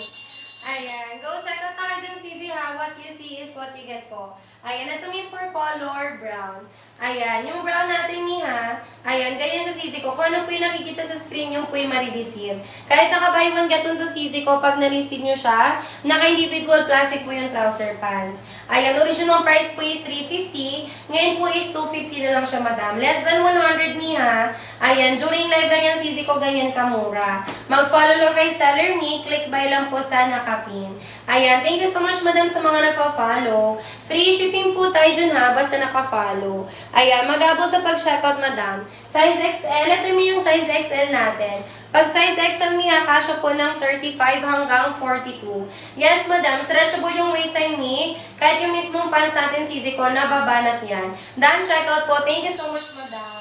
Speaker 2: Ayan, go check out tayo dyan CZ ha, what you see is what you get po. Ayan, ito may for color brown. Ayan, yung brown natin ni ha. Ayan, ganyan sa CZ ko. Kung ano po yung nakikita sa screen, yung po yung marireceive. Kahit naka-buy one, get one to CZ ko, pag na-receive nyo siya, naka-individual plastic po yung trouser pants. Ayan, original price po is 350. Ngayon po is 250 na lang siya, madam. Less than 100 ni ha. Ayan, during live lang yung CZ ko, ganyan kamura. Mag-follow lang kay Seller Me, click buy lang po sa nakapin. Ayan, thank you so much, madam, sa mga nagpa-follow. Free shipping po tayo dyan ha, basta naka-follow. Ayan, mag-abo sa pag-checkout, madam. Size XL, ito yung size XL natin. Pag size XL niya, kasya po ng 35 hanggang 42. Yes, madam, stretchable yung waistline ni. Kahit yung mismong pants natin, CZ ko, nababanat yan. Dan, checkout po. Thank you so much, madam.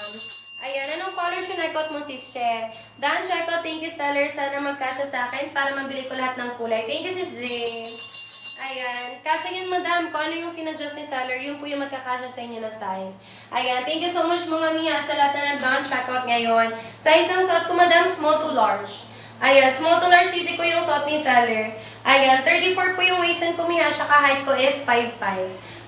Speaker 2: Ayan, anong color sinekot mo, sis Che? Dan, checkout. Thank you, seller. Sana magkasya sa akin para mabili ko lahat ng kulay. Thank you, sis Jay. Ayan, kasya yan madam, kung ano yung sinadjust ni seller, yun po yung magkakasya sa inyo na size. Ayan, thank you so much mga miha sa lahat na nag-down checkout ngayon. Size ng suot ko madam, small to large. Ayan, small to large easy ko yung suot ni seller. Ayan, 34 po yung waistline ko miha, saka height ko is 5'5".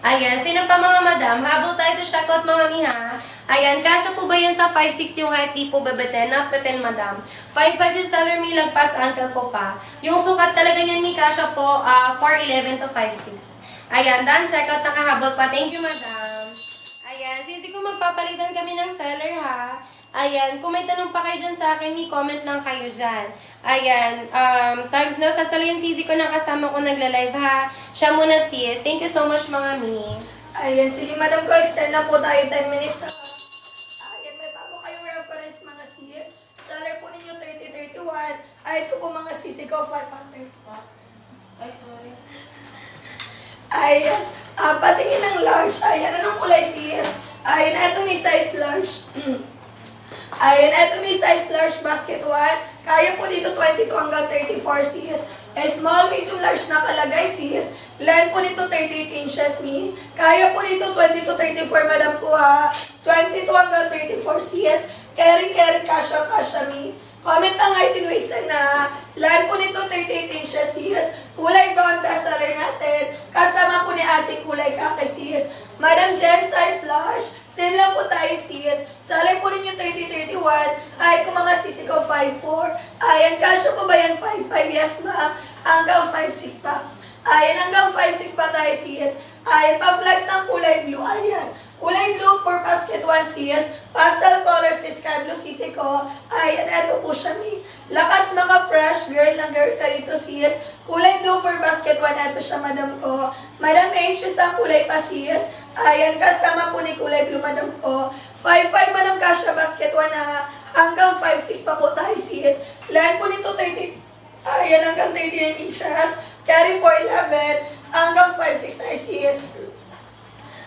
Speaker 2: Ayan, sino pa mga madam? Habol tayo to checkout mga miha. Ayan, kasya po ba yan sa 5'6" yung height? Di po bebeten, not beten madam. 5'5" yung seller mi, lagpas ankle ko pa. Yung sukat talaga niyan mi, kasya po 4'11 to 5'6". Ayan, done, checkout, nakahabol pa. Thank you madam. Ayan, sisi ko magpapalitan kami ng seller ha. Ayan, kung may tanong pa kayo dyan sa akin, comment lang kayo dyan. Ayan, sasaluhin sisi ko na kasama ko nagla-live ha. Siya muna sis. Thank you so much mga mi.
Speaker 3: Ayan, sige madam ko, extend na po tayo 10 minutes. Ayan, may bago kayong reference mga sis. Seller po ninyo 3031. Ay, ito po mga sisi ko, 500.
Speaker 2: Ay, sorry.
Speaker 3: Ayan, patingin ng large. Ayan, anong kulay sis? Ayan, ito may size large. Ayan, ito may size large basket 1. Kaya po dito 22 hanggang 34 sis. Small, medium, large nakalagay sis. Length po nito 38 inches mi. Kaya po dito 20 to 34 madam ko ha. 22 hanggang 34 sis. Carry kasha mi. Comment ang height and waist na lahat po nito 38 inches sis. Kulay brown bestseller natin. Kasama po ni ating kulay kaki sis. Madam Jen, size large. Same lang po tayo sis. Seller po ninyo 30-31. Height ko mga sisi ko 5'4". Ayan, kasya po ba yan 5'5"? Yes ma'am. Hanggang 5'6" pa. Ayan, hanggang 5'6" pa tayo sis. Ayan, pa-flex ng kulay blue. Ayan. Kulay blue for basket 1 sis. Pastel color sis, sky blue sisi ko. Ayan, eto po siya mi. Lakas mga fresh, girl ng girl ka dito sis. Kulay blue for basket 1, eto siya madam ko. Madam H, isang kulay pa sis. Ayan, kasama po ni kulay blue madam ko. 5'5" madam kasya basket 1 na. Hanggang 5'6" pa po tayo sis. Length po nito 30. Ayan, hanggang 39 inches. Carry for 11. Hanggang 5'6" tayo sis.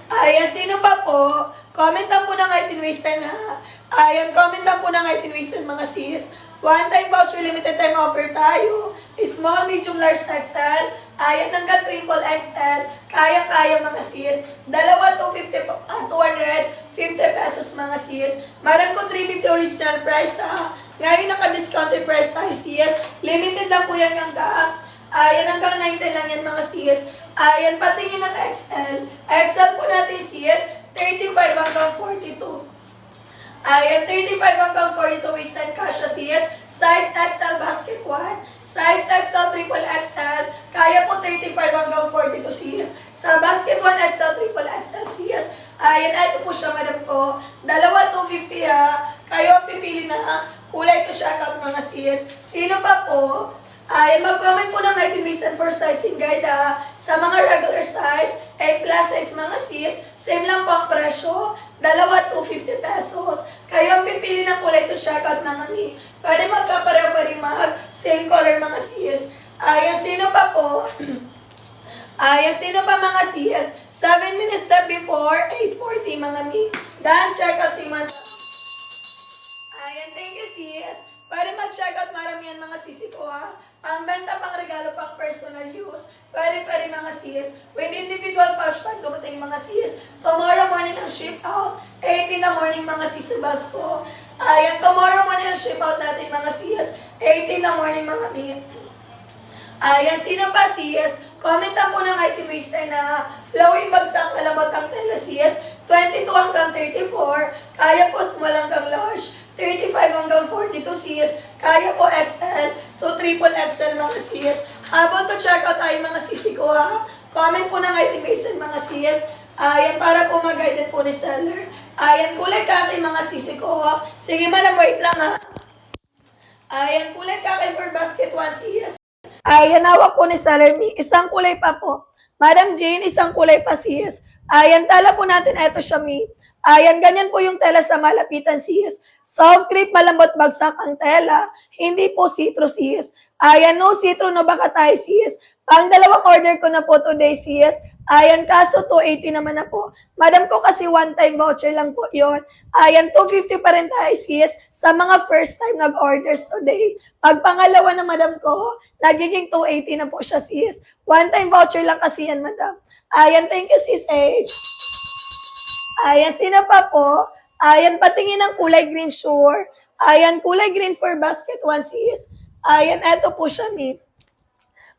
Speaker 3: Ayan, sino pa po? Comment lang po ng height and waist na. Ayan, comment lang po ng height and waist mga sis. One time voucher, limited time offer tayo. Small, medium, large, XL. Ayan, hanggang triple XL. Kaya-kaya mga sis. Dalawa, 250 pesos mga sis. Meron ko 350 original price ha. Ngayon naka-discounted price tayo sis. Limited lang po yan hanggang. Ayan, hanggang 90 lang yan mga sis. Ayan, patingin ng XL. XL po natin sis, 35 hanggang 42. Ayan, 35 hanggang 42 waist and kasha sis. Size XL basket 1. Size XL triple XL. Kaya po 35 hanggang 42 sis. Sa basket 1 XL triple XL sis. Ayan, ito po siya madam ko. Dalawa 250 ha. Kayo ang pipili na kulay to check out mga sis. Sino pa po? Ay, mag-comment po ng height and waist and for sizing guide ha. Sa mga regular size, 8 plus size mga sis, same lang po ang presyo. Dalawa, 250 pesos. Kayo ang pipili ng kulay to check out mga mi. Pwede magkapareho pa rin same color mga sis. Ayan, sino pa po? Ayan, sino pa mga sis? 7 minutes step before, 8:40 mga mi. Dan, check out si Madam. Ayan, thank you sis. Pwede mag-check out maramihan mga sisi ko ha. Pang-benta, pang-regalo, pang-personal use. Pwede mga sis. With individual pouch pag dumating mga sis. Tomorrow morning ang ship out. 8 in the morning mga sis bus ko. Ayan, tomorrow morning ang ship out natin mga sis. 8 in the morning mga mi. Ayan, sino pa sis? Commentan po ng item waster na flowing bagsak malamot ang tela sis. 22 hanggang 34. Kaya po small hanggang large. 35 hanggang 42 sis. Kaya po XL to triple XL mga sis. Habang to check out tayo mga sisi ko ha. Comment po ng item waster mga sis. Ayan, para po mag-guide po ni seller. Ayan, kulay kaki mga sisi ko. Sige madam, wait lang ha. Ayan, kulay kaki for basket 1 sis. Ayan, hawak po ni seller mi. Isang kulay pa po. Madam Jane, isang kulay pa sis. Ayan, tala po natin. Eto siya mi. Ayan, ganyan po yung tela sa malapitan sis. Soft crepe, malambot bagsak ang tela. Hindi po citrus sis. Ayan, no citrus, no baka tayo sis. Pang dalawang order ko na po today sis. Ayan, kaso 280 naman na po. Madam ko kasi one time voucher lang po yon. Ayan, 250 pa rin tayo sis sa mga first time nag-orders today. Pag pangalawa na madam ko, nagiging 280 na po siya sis. One time voucher lang kasi yan madam. Ayan, thank you sis H. Ayan, sino pa po? Ayan, patingin ng kulay green sure. Ayan, kulay green for basket 1 sis. Ayan, eto po siya mi.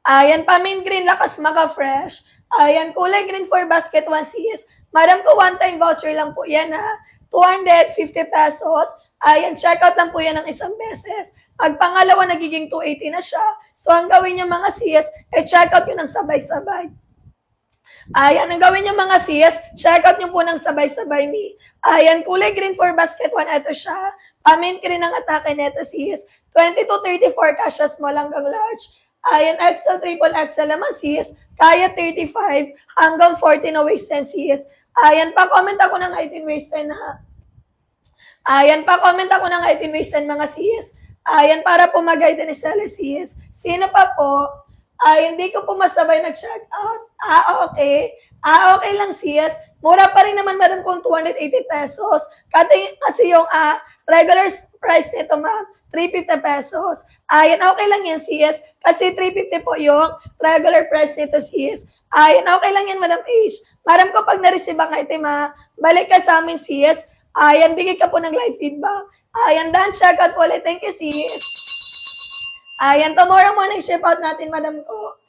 Speaker 3: Ayan, pamin green lakas maka fresh. Ayan, kulay green for basket 1 sis. Madam ko one time voucher lang po yan ha. 250 pesos. Ayan, check out lang po yan ng isang beses. Pag pangalawa, nagiging 280 na siya. So, ang gawin niyo mga sis, check out yun ng sabay-sabay. Ayan, ang gawin niyo mga sis, check out niyo po ng sabay-sabay mi. Ayan, kulay green for basket 1, ito siya. Pamin green ang atake neto sis. 22-34, kasya small hanggang large. Ayan, XL, triple XL naman sis. Kaya 35 hanggang 40 na waist and sis. Ayan, pa-comment ako ng height and waist and ha. Ayan, pa-comment ako ng height and waist and mga sis. Ayan, para po mag-guide ni seller sis. Sino pa po? Ay, hindi ko po masabay nag-check out. Okay. Okay lang sis. Mura pa rin naman madam kung 280 pesos. Kasi yung regular price nito ma'am, 350 pesos. Ayan, okay lang yan sis. Kasi 350 po yung regular price nito sis. Ayan, okay lang yan madam H. Madam ko pag na-receive ang item balik ka sa amin sis. Ayan, bigay ka po ng live feedback. Ayan, done, check out po ulit. Thank you, sis. Ayan, tomorrow morning ship out natin, madam ko.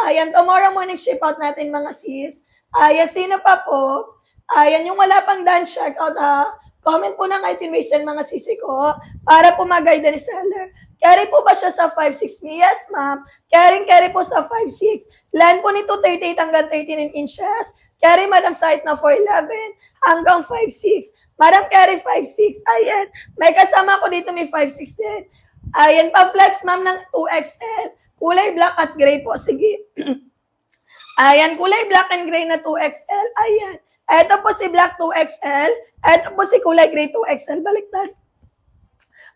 Speaker 3: Ayan, tomorrow morning ship out natin, mga sis. Ayan, sino pa po? Ayan, yung wala pang done, check out, comment po ng itemation, mga sisi ko, para po mag-guide ni seller. Carry po ba siya sa 5'6"? Yes, ma'am. Carry po sa 5'6". Land po nito 38 hanggang 39 inches. Carry, madam, sa height na 4'11 hanggang 5'6". Madam, carry 5'6". Ayan. May kasama ko dito, may 5'6 din. Ayan, pa-flex, ma'am, ng 2XL. Kulay black at gray po. Sige. Ayan, kulay black and gray na 2XL. Ayan. Ito po si black 2XL. Ito po si kulay gray 2XL. Baliktad.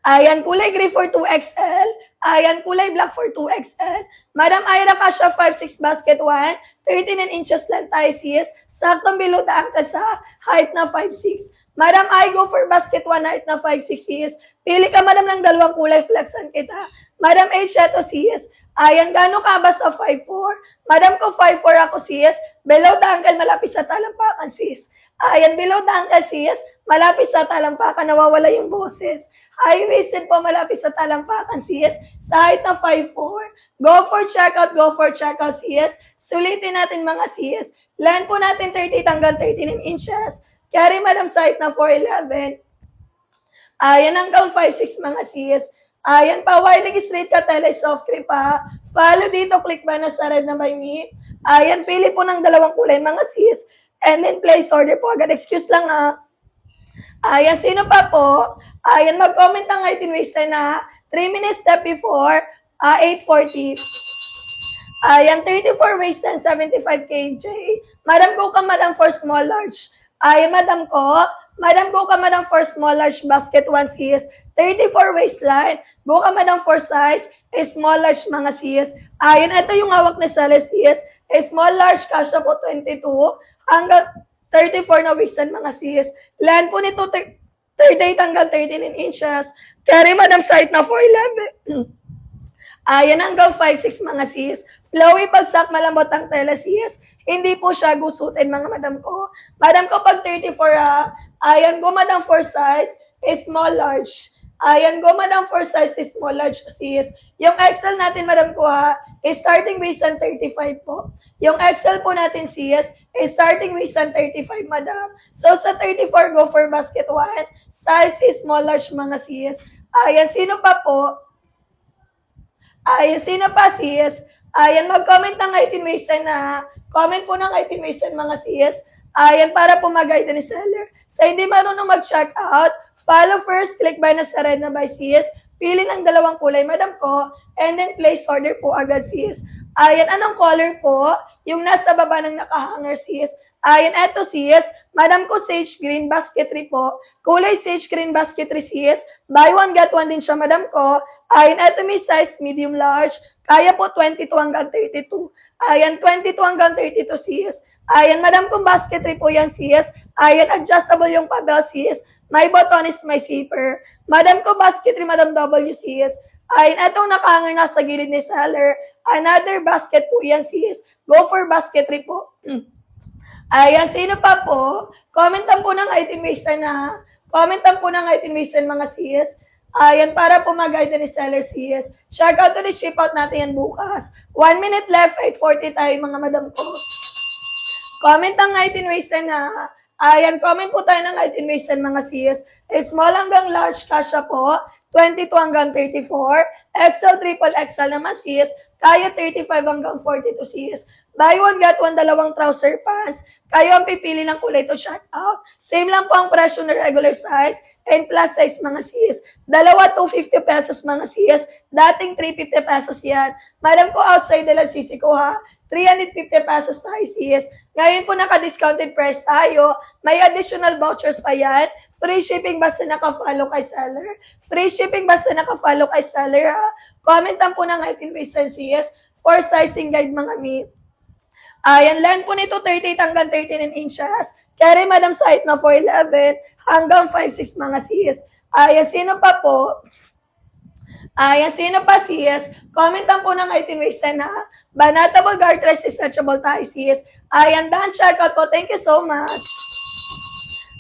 Speaker 3: Ayan, kulay gray for 2XL. Ayan, kulay black for 2XL. Madam Ira Kasha 5'6" basket 1. 39 inches lang tayo, sis. Saktong below the ankle sa height na 5'6". Madam, I go for basket 1 height na 5'6", sis. Pili ka, madam, ng dalawang kulay, flexan kita. Madam H, eto, sis. Ayan, gano'n ka ba sa 5'4"? Madam ko 5'4" ako, sis. Below the ankle, malapit sa talampakan, sis. Ayan, below the ankle, sis. Malapit sa talampakan, nawawala yung boses. High-waisted po, malapit sa talampakan, sis. Sa height na 5'4". Go for checkout, sis. Sulitin natin, mga sis. Length po natin 38 hanggang 39 inches. Carry, madam, sa height na 4'11". Ayan, hanggang 5'6", mga sis. Ayan pa, wiring straight ka, soft grip pa. Follow dito, click ba na sa red na by me. Ayan, pili po ng dalawang kulay, mga sis. And then place order po agad. Excuse lang, ha. Ayan, sino pa po? Ayan, mag-comment ang item waste na 3 minutes step before 8:40. Ayan, 34 waist and 75 kg. Madam ko ka, madam, for small large. Ayan, madam ko ka, madam, for small large basket 1, sis. 34 waistline. Go ka, madam, for size small large, mga sis. Ayan, ito yung hawak ni seller, sis. Small large, kasha po 22 hanggang 34 na waistline, mga sis. Land po nito 38 hanggang 39 inches. Carry, madam, side na 4'11". Ayan, hanggang 5'6", mga sis. Flowy pagsak, malambot ang tela, sis. Hindi po siya gusutin, mga madam ko. Madam ko, pag 34, ayan, go, madam, for size small large. Ayan, go, madam, for size small large, sis. Yung XL natin, madam ko, is starting waist and 35 po. Yung XL po natin, sis, is starting waist and 35, madam. So, sa 34, go for basket 1. Size is small large, mga sis. Ayan, sino pa po? Ayan, sino pa, sis? Ayan, mag-comment ng itemation na. Comment po ng itemation, mga sis. Ayan, para po mag-guide ni seller. Sa hindi marunong mag-check out, follow first, click buy na sa red na by, sis. Pili ng dalawang kulay, madam ko, and then place order po agad, sis. Ayan, anong color po? Yung nasa baba ng nakahanger, sis. Ayan, eto, sis. Madam ko, sage green basket 3 po. Kulay sage green basket 3, sis. Buy one, get one din siya, madam ko. Ayan, eto, may size medium large. Kaya po 22 hanggang 32. Ayan, 22 hanggang 32, sis. Ayan, madam kong basket 3 po yan, sis. Ayan, adjustable yung pabel, sis. May button is may zipper. Madam ko, basket 3, madam W, sis. Ayan, etong nakahanger na sa gilid ni seller. Another basket po yan, sis. Go for basket 3 po. Ayan, sino pa po? Commentan po ng itemation na. Commentan po ng itemation, mga sis. Ayan, para po mag-guide ni seller, sis. Check out to the ship out natin yan bukas. 1 minute left, 8:40 tayo, mga madam ko. Comment ang itemation na. Ayan, comment po tayo ng itemation, mga sis. Small hanggang large, kasha po. 22 hanggang 34. XL, triple XL naman, sis. Kaya 35 hanggang 42, sis. Buy one, get one, dalawang trouser pants. Kayo ang pipili ng kulay to check out. Same lang po ang presyo na regular size and plus size, mga sis. Dalawa, 250 pesos, mga sis. Dating 350 pesos yan. Madam ko, outside the lang sisi ko, ha. 350 pesos tayo, sis. Ngayon po naka-discounted price tayo. May additional vouchers pa yan. Free shipping basta naka-follow kay seller. Free shipping basta naka-follow kay seller, ha. Commentan po ng item reason, sis. For sizing guide, mga mi. Ayan, length po nito 38 hanggang 39 inches. Carry, madam, sa height na 4'11 hanggang 5'6", mga sis. Ayan, sino pa po? Ayan, sino pa, sis? Commentan po ng itemation na. Banatable garters is stretchable tayo, sis. Ayan, done, check out po. Thank you so much.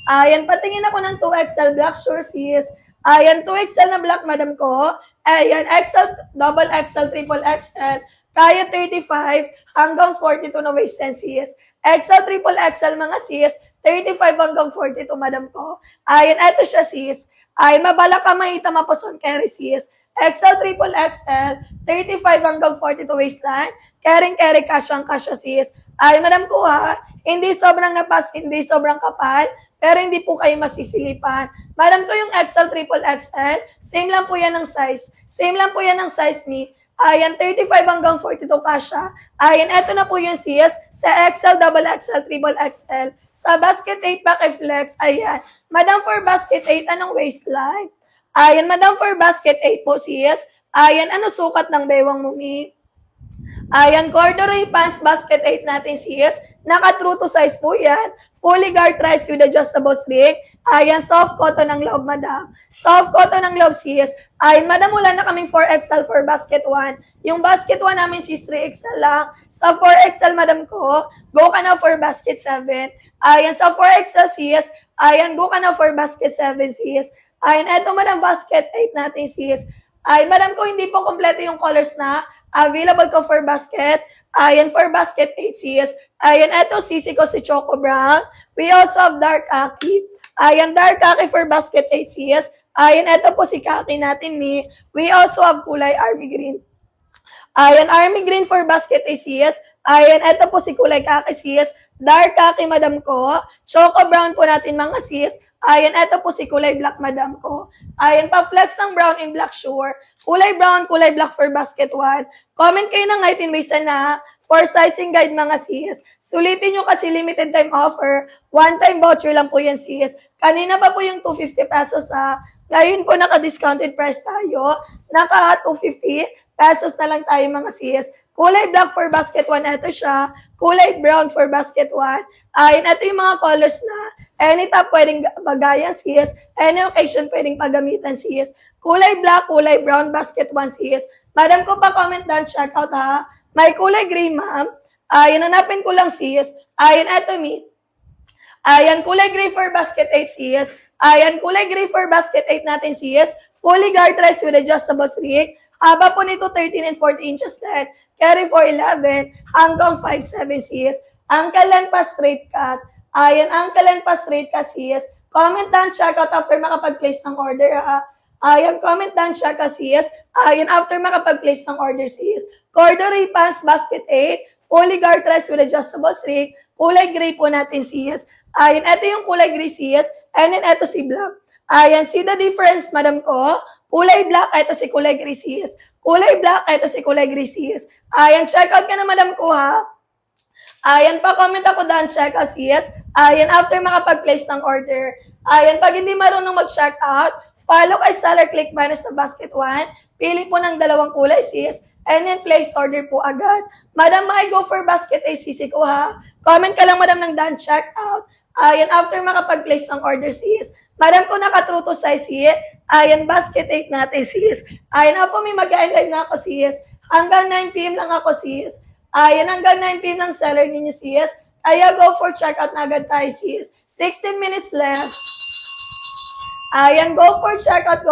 Speaker 3: Ayan, patingin ako ng 2XL black sure sis. Ayan, 2XL na black, madam ko. Ayan, XL, double XL, triple XL. Kaya 35 hanggang 42 na waist and sis. XL, triple XL mga sis. 35 hanggang 42, madam ko. Ayan, eto siya sis. Ayan, mabala ka mahita mapason carry sis. XL, triple XL. 35 hanggang 42 waistline. Carry kasya sis. Ay, madam ko ha, hindi sobrang napas, hindi sobrang kapal, pero hindi po kayo masisilipan. Madam ko yung XL, triple XL, same lang po yan ng size. Same lang po yan ng size ni. Ayan, 35 hanggang 42 kasya. Ayan, eto na po yung sis, sa XL, double XL, triple XL. Sa basket 8 pack flex, ayan. Madam for basket 8, anong waistline? Ayan, madam for basket 8 po sis. Ayan, ano sukat ng bewang mo, mi? Ayan, corduroy pants basket 8 natin sis. Naka-true to size po yan. Fully garterized with adjustable sling. Ayan, soft cotton ng loob, madam. Soft cotton ng loob sis. Ayan, madam, wala na kaming 4XL for basket 1. Yung basket 1 namin sis 3XL lang. Sa 4XL, madam ko, go ka na for basket 7. Ayan, sa 4XL sis, ayan, go ka na for basket 7 sis. Ayan, eto madam, basket 8 natin sis. Ayan, madam ko, hindi po kompleto yung colors na available ko for basket. Ayan, for basket 8 sis. Ayan, eto sisi ko si Choco Brown. We also have dark khaki. Ayan, dark khaki for basket 8 sis. Ayan, eto po si khaki natin, mi. We also have kulay army green. Ayan, army green for basket 8 sis. Ayan, eto po si kulay khaki sis. Dark khaki, madam ko. Choco Brown po natin, mga sis. Ayan, eto po si kulay black, madam ko. Ayan, pa-flex ng brown and black sure. Kulay brown, kulay black for basket 1. Comment kayo ng height and waist na for sizing guide, mga sis. Sulitin nyo kasi limited time offer. One time voucher lang po yan sis. Kanina pa po yung 250 pesos ha. Ngayon po naka-discounted price tayo. Naka 250 pesos na lang tayo, mga sis. Kulay black for basket 1, ito siya. Kulay brown for basket 1. Ayan, ito yung mga colors na anytime pwedeng bagayan sis. Any occasion pwedeng paggamitan sis. Kulay black, kulay brown, basket 1 sis. Madam ko pa comment down, check out ha. May kulay gray, ma'am. Ayan, hanapin ko lang sis. Ayan, ito mi. Ayan, kulay gray for basket 8 sis. Ayan, kulay gray for basket 8 natin sis. Fully garterized with adjustable string. Haba po nito 13 and 14 inches din. Carry for 11 hanggang 5'7 sis. Ankle length pa straight cut. Ayan, ankle length pa straight cut sis. Comment down, check out after makapag-place ng order ha. Ayan, comment down, check out sis. Ayan, after makapag-place ng order sis. Corduroy pants basket 8. Fully garterized with adjustable string. Kulay gray po natin sis. Ayan, ito yung kulay gray sis. And then ito si black. Ayan, see the difference, madam ko? Kulay black, ito si kulay gray sis. Kulay black, ito si kulay gray sis. Ayan, check out ka na, madam ko ha. Ayan, pa-comment ako doon, check out sis. Ayan, after makapag-place ng order. Ayan, pag hindi marunong mag-check out, follow kay seller, click minus sa basket 1. Pili po ng dalawang kulay sis. And then place order po agad. Madam, I go for basket 8 sisi ko ha. Comment ka lang, madam, ng done check out. Ayan, after makapag-place ng order sis. Madam ko naka-true to size sis. Ayan, basket 8 natin sis. Ayan, ako may mag-end live na ako sis. Hanggang 9 PM lang ako sis. Ayan, hanggang 9 PM lang seller ninyo sis. Kaya go for checkout na agad tayo sis. 16 minutes left. Ayan, go for checkout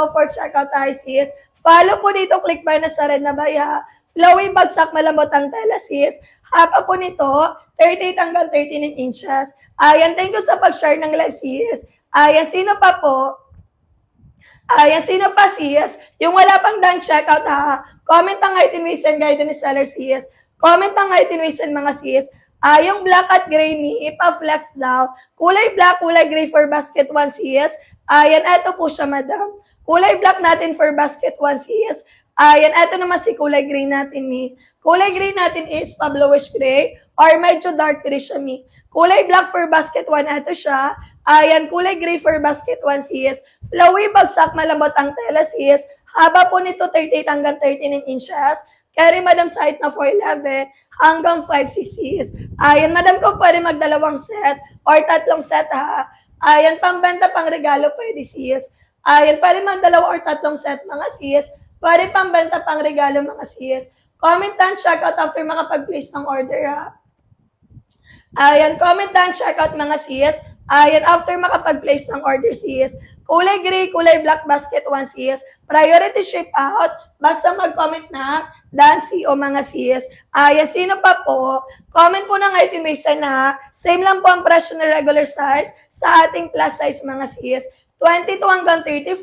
Speaker 3: tayo sis. Follow po dito, click by na sa red na baya. Flowy bagsak, malambot ang tela sis. Haba po nito, 38 hanggang 39 inches. Ayan, thank you sa pag-share ng live sis. Ayan, sino pa po? Ayan, sino pa sis? Yung wala pang done checkout ha. Comment ang height and waist and guide ni seller sis. Comment ang height and waist and mga sis. Yung black at gray ni ipa-flex daw. Kulay black, kulay gray for basket 1 sis. Ayan, eto po siya, madam. Kulay black natin for basket 1 sis. Ayan, eto naman si kulay gray natin ni. Kulay gray natin is pa-bluish gray or medyo dark gray siya mi. Kulay black for basket 1, eto siya. Ayan, kulay gray for basket 1 sis. Flowy bagsak, malambot ang tela sis. Haba po nito 38 hanggang 39 inches. Carry, madam, sa height na 4'11 hanggang 5'6 sis. Ayan, madam ko pwede magdalawang set or tatlong set ha. Ayan, pambenta, pang regalo pwede sis. Ayan, pwede magdalawa or tatlong set mga sis. Pwede pambenta, pang regalo mga sis. Comment down, check out after makapag-place ng order ha. Ayan, comment down, check out mga sis. Ayan, after makapag-place ng order sis. Kulay gray, kulay black basket 1 sis. Priority ship out. Basta mag-comment na Dancy o mga sis. Ayan, sino pa po? Comment po ng item base na same lang po ang presyo ng regular size sa ating plus size mga sis. 22 hanggang 34.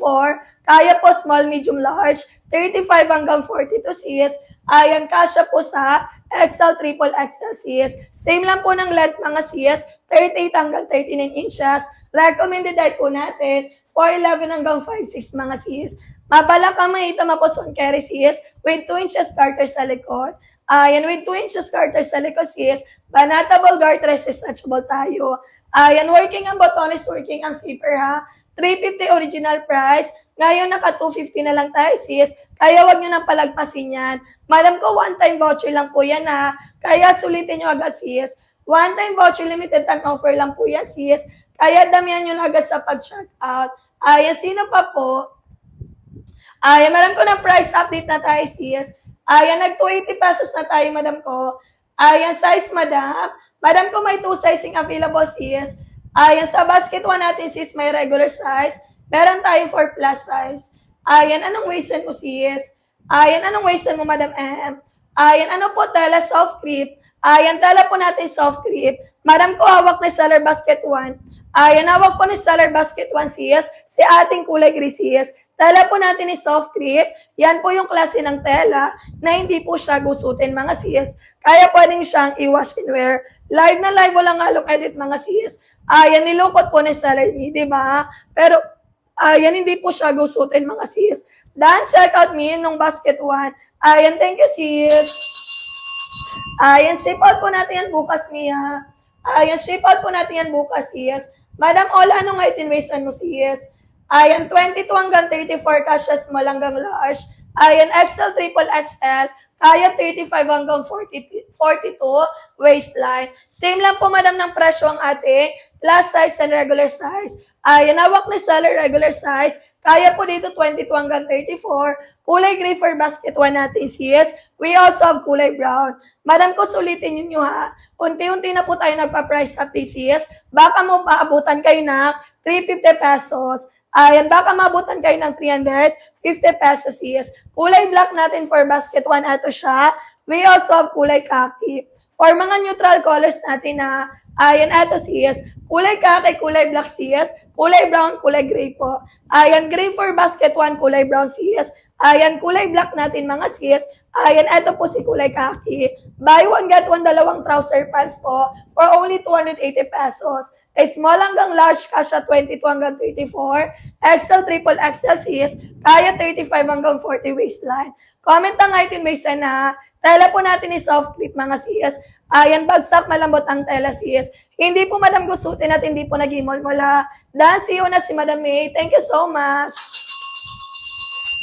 Speaker 3: Kaya po small, medium, large. 35 hanggang 42 sis. Ayan, kasya po sa XL, triple XL sis. Same lang po ng length mga sis. 38 hanggang 39 inches. Recommended height po natin, 4'11 hanggang 5'6 mga sis. Mabala ka mga ito mapuson carry sis, with 2 inches garter sa likod. Ayan, with 2 inches garter sa likod sis, banatable garter stretchable tayo. Ayan, working ang botones, working ang zipper ha. 350 original price. Ngayon naka 250 na lang tayo sis. Kaya wag nyo nang palagpasin yan. Madam ko, one-time voucher lang po yan ha. Kaya sulitin nyo agad sis. One-time voucher, limited time offer lang po yan, sis. Kaya damihan nyo na agad sa pag-check out. Ayan, sino pa po? Ayan, madam ko ng price update na tayo, sis. Ayan, nag-280 pesos na tayo, madam ko. Ayan, size, madam. Madam ko may 2 sizing available, sis. Ayan, sa basket 1 natin, sis, may regular size. Meron tayo for plus size. Ayan, anong waistan mo, sis? Ayan, anong waistan mo, madam M? Ayan, ano po, tela soft grip. Ayan, tala po natin soft grip. Madam ko, hawak ni seller basket 1. Ayan, hawak po ni seller basket 1 sis. Si ating kulay gray sis. Tala po natin ni soft grip. Yan po yung klase ng tela na hindi po siya gusutin mga sis. Kaya pwedeng siyang i-wash and wear. Live na live, walang halong edit mga sis. Ayan, nilukot po ni seller ni, di ba? Pero, ayan, hindi po siya gusutin mga sis. Dan, check out me nung basket 1. Ayan, thank you sis. Ayan, shape out po natin yan bukas, Mia. Ayan, shape out po natin yan bukas, sis. Madam Ola, anong height and waist mo, sis? Ayan, 22 hanggang 34, kasya small hanggang large. Ayan, XL, triple XL. Kaya 35 hanggang 42 waistline. Same lang po, madam, ng presyo ang ating plus size and regular size. Ayan, hawak ni seller regular size. Kaya po dito 22 hanggang 34. Kulay gray for basket 1 natin sis. We also have kulay brown. Madam ko, sulitin ninyo ha. Unti-unti na po tayo nagpa-price update sis. Baka mo maabutan kayo ng 350 pesos. Ayan, baka maabutan kayo ng 350 pesos sis. Kulay black natin for basket 1 ato siya. We also have kulay khaki. For mga neutral colors natin na ayan, ato sis. Kulay khaki, kulay black sis. Kulay brown, kulay gray po. Ayan, gray for basket 1, kulay brown sis. Ayan, kulay black natin mga sis. Ayan, eto po si kulay khaki. Buy one, get one, dalawang trouser pants po for only 280 pesos. Small hanggang large, kasya 22 hanggang 34. XL, triple XL sis. Kaya 35 hanggang 40 waistline. Comment ang item waistline na. Tela po natin ni soft grip mga sis. Ayan, bagsak, malambot ang tela sis. Hindi po madam gusutin at hindi po nag-imol-mola. Dan, see you na si Madam May. Thank you so much.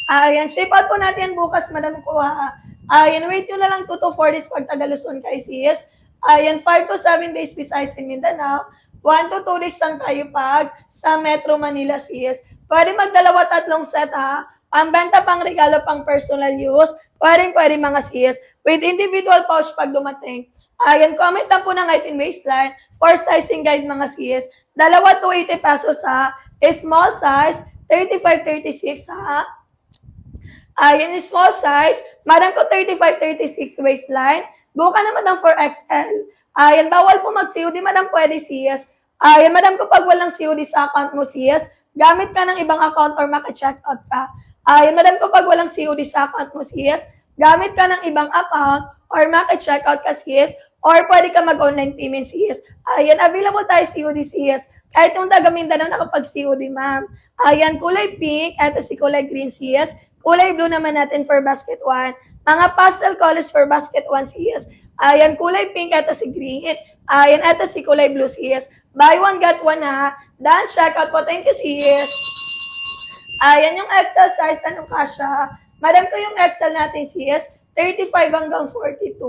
Speaker 3: Ayan, shape out po natin bukas, madam ko ha. Ayan, wait nyo na lang 2 to 4 days pag Tagaluson kay sis. Ayan, 5 to 7 days besides in Mindanao. 1 to 2 days lang tayo pag sa Metro Manila sis. Pwede magdalawa 3 set ha. Ang benta pang regalo pang personal use. Pwede mga sis. With individual pouch pag dumating. Ayan, comment lang po ng item waistline for sizing guide mga sis. Dalawa 280 pesos ha. Small size, 35-36 ha. Ayan, small size. Madam ko 35-36 waistline. Buka naman ng 4XL. Ayan, bawal po mag-COD. Madam, pwede sis. Ayan, madam ko pag walang COD sa account mo sis, gamit ka ng ibang account or maka-check out ka. Ayan, madam ko pag walang COD sa account mo sis, gamit ka ng ibang account or maka-check out ka sis, or pwede ka mag-online payment sis. Ayan, available tayo COD sis. Kahit yung taga Mindanao nakapag-COD, ma'am. Ayan, kulay pink. Eto si kulay green sis. Kulay blue naman natin for basket 1. Mga pastel colors for basket 1 sis. Ayan, kulay pink. Eto si green. Ayan, eto si kulay blue sis. Buy one, get one ha. Dan, check out po. Thank you sis. Ayan, yung XL size. Anong kasha? Madam ko yung XL natin sis. 35 hanggang 42.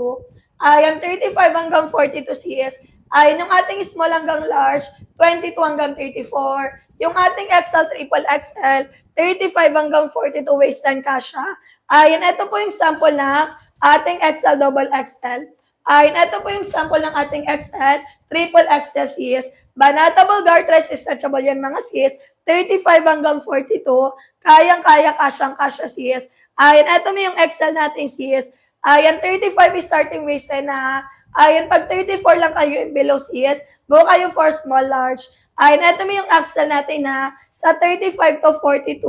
Speaker 3: Ayan, 35 hanggang 42 sis. Ayan, yung ating small hanggang large, 22 hanggang 34. Yung ating XL, triple XL, 35 hanggang 42 waistline kasha. Ayan, ito po yung sample ng ating XL, double XL. Ayan, ito po yung sample ng ating XL, triple XL sis. Banatable Gartres, stretchable yan mga sis. 35 hanggang 42. Kayang-kaya, kasyang-kasya sis. Ayan, eto mo yung Excel natin sis. Ayan, 35 is starting waistline na. Ayan, pag 34 lang kayo and below sis, go kayo for small, large. Ayan, eto mo yung Excel natin na sa 35 to 42,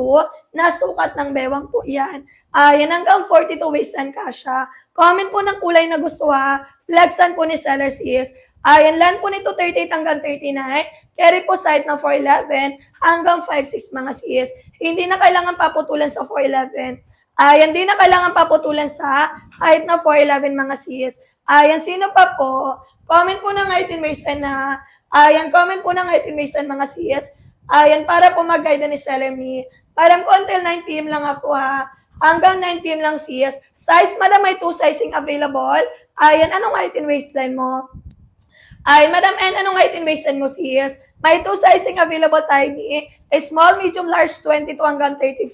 Speaker 3: na sukat ng bewang po yan. Ayan, hanggang 42 waistline kasya. Comment po ng kulay na gusto ha. Flexan po ni seller sis. Ayan, land po nito 38 hanggang 39. Carry po side na 411 hanggang 56 mga sis. Hindi na kailangan paputulan sa 411. Ayan, di na kailangan paputulan sa height na 411 mga sis. Ayan, sino pa po? Comment po ng height in waistline na. Ayan, comment po ng height in waistline mga sis. Ayan, para po mag-guide ni seller me. Parang ko until 9 p.m. lang ako ha. Hanggang 9 p.m. lang sis. Size, madam, may 2 sizing available. Ayan, anong height in waistline mo? Ay, Madam N, anong height in waistline mo sis? May 2 sizing available tayo ni. Small, medium, large, 22 hanggang 34.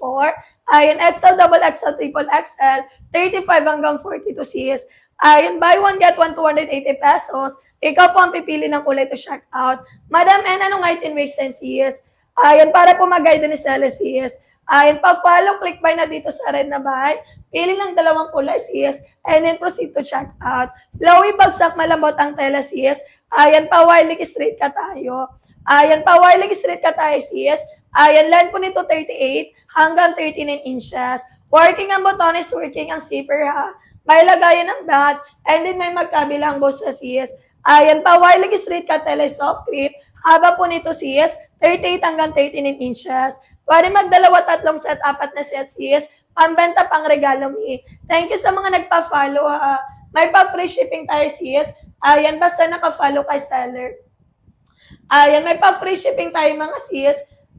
Speaker 3: Ayan, XL, double XL, triple XL, 35 hanggang 42 sis. Ayan, buy one, get one, 280 pesos. Ikaw po ang pipili ng kulay to check out. Madam N, anong height in waistline sis? Ayan, para po mag-guide ni seller sis. Ayan, pa-follow, click buy na dito sa red na buy. Pili ng dalawang kulay sis. And then proceed to check out. Flowy, bagsak, malambot ang tela sis. Ayan, pa-wirely straight ka tayo. Ayan, pa-wirely straight ka tayo sis. Ayan, length po nito 38 hanggang 39 inches. Working ang botones, working ang zipper ha. May lagayan ng dot, and then may magkabilang boss sa sis. Ayan, pa-wirely straight ka tela soft grip. Haba po nito sis, 38 hanggang 39 inches. Pwede magdalawa, tatlong set, 4 na set sis. Pambenta, pang regalo mi. Thank you sa mga nagpa-follow ha. May pa-free shipping tayo sis. Ayan, basta naka-follow kay seller. Ayan, may pa-free shipping tayo mga sis.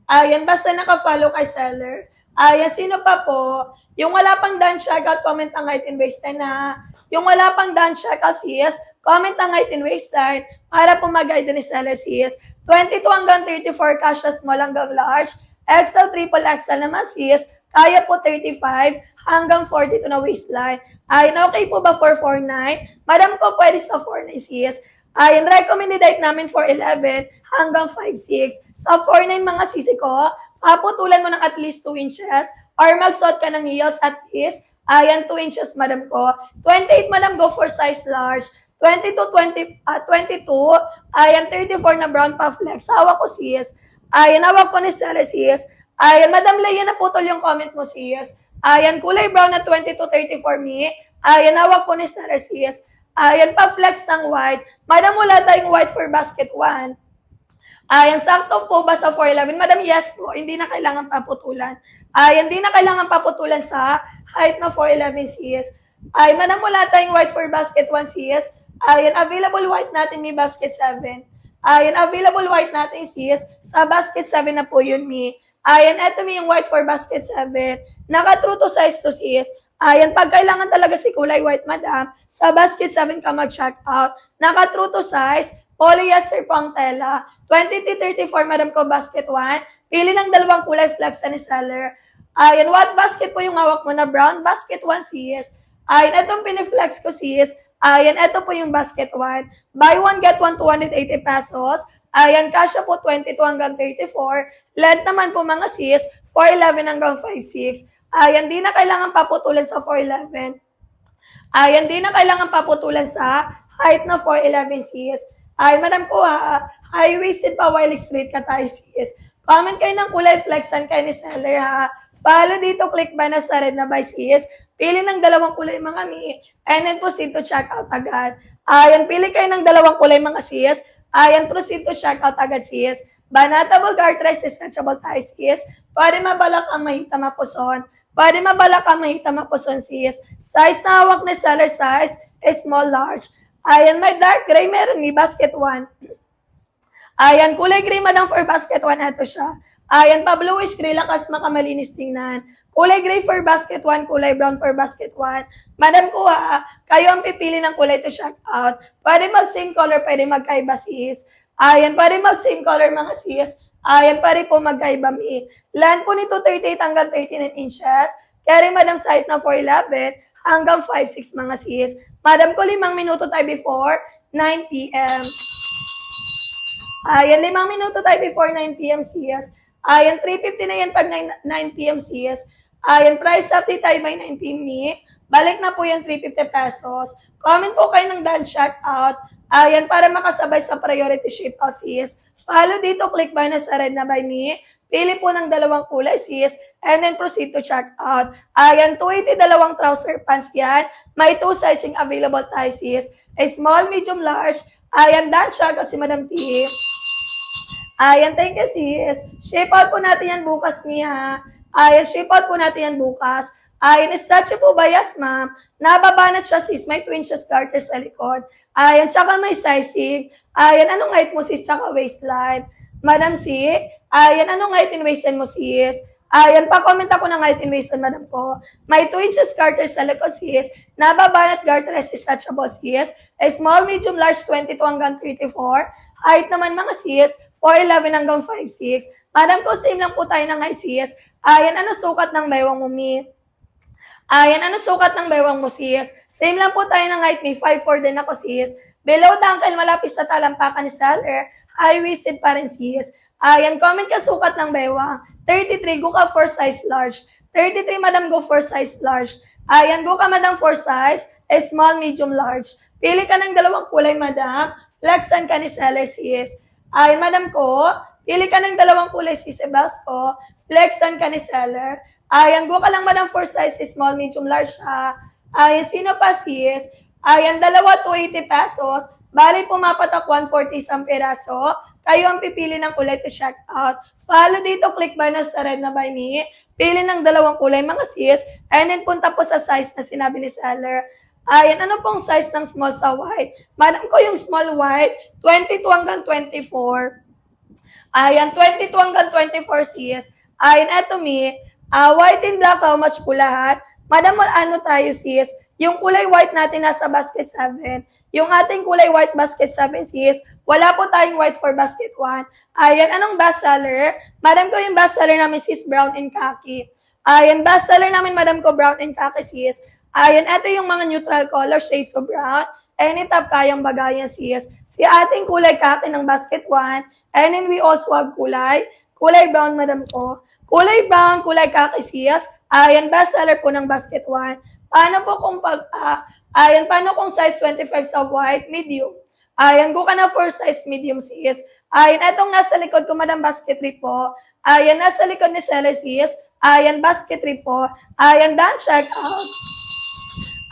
Speaker 3: Ayan, basta naka-follow kay seller. Ayan, sino pa po? Yung wala pang done checkout, comment ang height in waistline na. Yung wala pang done checkout sis, comment ang height in waistline para po mag-guide ni seller sis. 22 hanggang 34, kasha small hanggang large. XL, triple XL naman sis. Kaya po 35 hanggang 42 na waistline. Ayan, okay po ba for 49? Madam ko, pwede sa 49 sis. Ayan, recommended height namin for 11 hanggang 5'6". Sa 4'9 mga sisi ko, paputulan mo ng at least 2 inches or magsuot ka ng heels at least. Ayan, 2 inches, madam ko. 28, madam, go for size large. 22, ayan, 34 na brown pa flex. Hawak ko sis. Ayan, hawak ko ni seller sis. Ayan, Madam Leia, naputol yung comment mo sis. Ayan, kulay brown na 22-34 mi. Ayan, hawak po ni seller sis. Ayan, pa-flex ng white. Madam, wala tayong white for basket 1. Ayan, sakto po ba sa 411? Madam, yes po. Hindi na kailangan paputulan. Ayan, hindi na kailangan paputulan sa height na 411 sis. Ayan, madam, wala tayong white for basket 1 sis. Ayan, available white natin may basket 7. Ayan, available white natin sis. Sa basket 7 na po yun mi. Ayan, eto mi yung white for basket 7. Naka-true to size to sis. Ayan, pag kailangan talaga si kulay white, madam, sa basket 7 ka mag-check out. Naka-true to size, polyester po ang tela. 23-34, madam ko, basket 1. Pili ng dalawang kulay, flex ni seller. Ayan, what basket po yung hawak mo na brown? Basket 1 sis. Ayan, etong piniflex ko sis. Ayan, eto po yung basket 1. Buy one, get one, 280 pesos. Ayan, kasya po 22 hanggang 34. Length naman po mga sis, 411 hanggang 56. Ayan, di na kailangan paputulan sa 411. Ayan, di na kailangan paputulan sa height na 411 sis. Ayan, madam po ha, high-waisted pa, while straight ka tayo sis. Comment kayo ng kulay, flexan kayo ni seller ha. Follow dito, click ba na sa red na by sis. Pili ng dalawang kulay mga mi, and then proceed to check out agad. Ayan, pili kayo ng dalawang kulay mga sis. Ayan, proceed to check out agad sis. Banatable Gartres, stretchable tayo sis. Pwede mabalak ang mahita mapuson. Pwede mabalak ang mahita mapuson sis. Size na hawak na seller size, small, large. Ayan, may dark gray, meron ni basket 1. Ayan, kulay gray madam for basket 1, ito siya. Ayan, pa bluish gray, lakas makamalinis tingnan. Kulay gray for basket 1, kulay brown for basket 1. Madam ko ha, kayo ang pipili ng kulay to check out. Pwede mag-same color, pwede magkaiba sis. Ayan, pwede mag-same color mga sis. Ayan, pwede po magkaiba mi. Length po nito 38 hanggang 39 inches. Carry madam sa height na 411 hanggang 5'6 mga sis. Madam ko 5 minuto tayo before 9 p.m. Ayan, 5 minuto tayo before 9 p.m. CS. Ayan, 350 na yan pag 9 p.m. CS. Ayan, price update tayo by 19 mi. Balik na po yan, 350 pesos. Comment po kayo ng done shout out. Ayan, para makasabay sa priority ship out CS. Follow dito, click by na sa red na by me. Pili po ng dalawang kulay sis, and then proceed to check out. Ayan, 280 dalawang trouser pants yan. May 2 sizing available tayo sis. A small, medium, large. Ayan, done siya kasi Madam T. Ayan, thank you sis. Shape out po natin yan bukas niya. Ayan, shape out po natin yan bukas. Ayan, statue po ba? Yes, ma'am. Nababanat siya sis. May 2 inches garter sa likod. Ayan, tsaka may sizing. Ayan, anong height mo sis? Tsaka waistline. Madam C, ayan, anong height and waist mo sis? Ayan, pa-comment ako ng height and waist madam ko. May 2 inches garter sa likod sis. Nababanat garter is stretchable sis. A small, medium, large, 22 hanggang 34. Height naman mga sis, 4'11 hanggang 5'6. Madam ko, same lang po tayo ng height sis. Ayan, ano sukat ng baywang mo mi? Ayan, ano sukat ng baywang mo sis? Same lang po tayo ng height mi, 5'4 din ako sis. Below the ankle, malapit sa talampakan ni seller. High-waisted pa rin sis. Ayan, comment ka sukat ng bewang. 33, go ka for size large. 33, madam, go for size large. Ayan, go ka madam for size, small, medium, large. Pili ka ng dalawang kulay, madam. Flexan ka ni seller sis. Ayan, madam ko, pili ka ng dalawang kulay sis, ko. Flexan ka ni seller. Ayan, go ka lang madam for size, small, medium, large ha. Ayan, sino pa sis? Ayan, dalawa 280 pesos. Bali, pumapatak 140 isang peraso. Kayo ang pipili ng kulay to check out. Follow dito, click by na sa red na by me. Pili ng dalawang kulay mga sis. And then punta po sa size na sinabi ni seller. Ayan, ano pong size ng small sa white? Madam ko yung small white, 22 hanggang 24. Ayan, 22 hanggang 24 sis. Ayan, eto mi. White and black, how much po lahat? Madam, ano tayo sis? Yung kulay white natin nasa basket 7. Yung ating kulay white basket 7 sis, wala po tayong white for basket 1. Ayan, anong best seller? Madam ko yung best seller namin sis, brown and khaki. Ayan, best seller namin madam ko, brown and khaki sis. Ayan, ito yung mga neutral color shades of brown. Any top kayang bagayan sis. Si ating kulay khaki ng basket 1. And then we also have kulay brown madam ko. Kulay brown, kulay khaki sis. Ayan, best seller po ng basket 1. Paano po kung paano kung size 25 sa white, medium? Ayan, go ka na for size medium sis. Ayan, etong nasa likod ko, madam, basket 3 po. Ayan, nasa likod ni seller sis. Ayan, basket 3 po. Ayan, done, check out.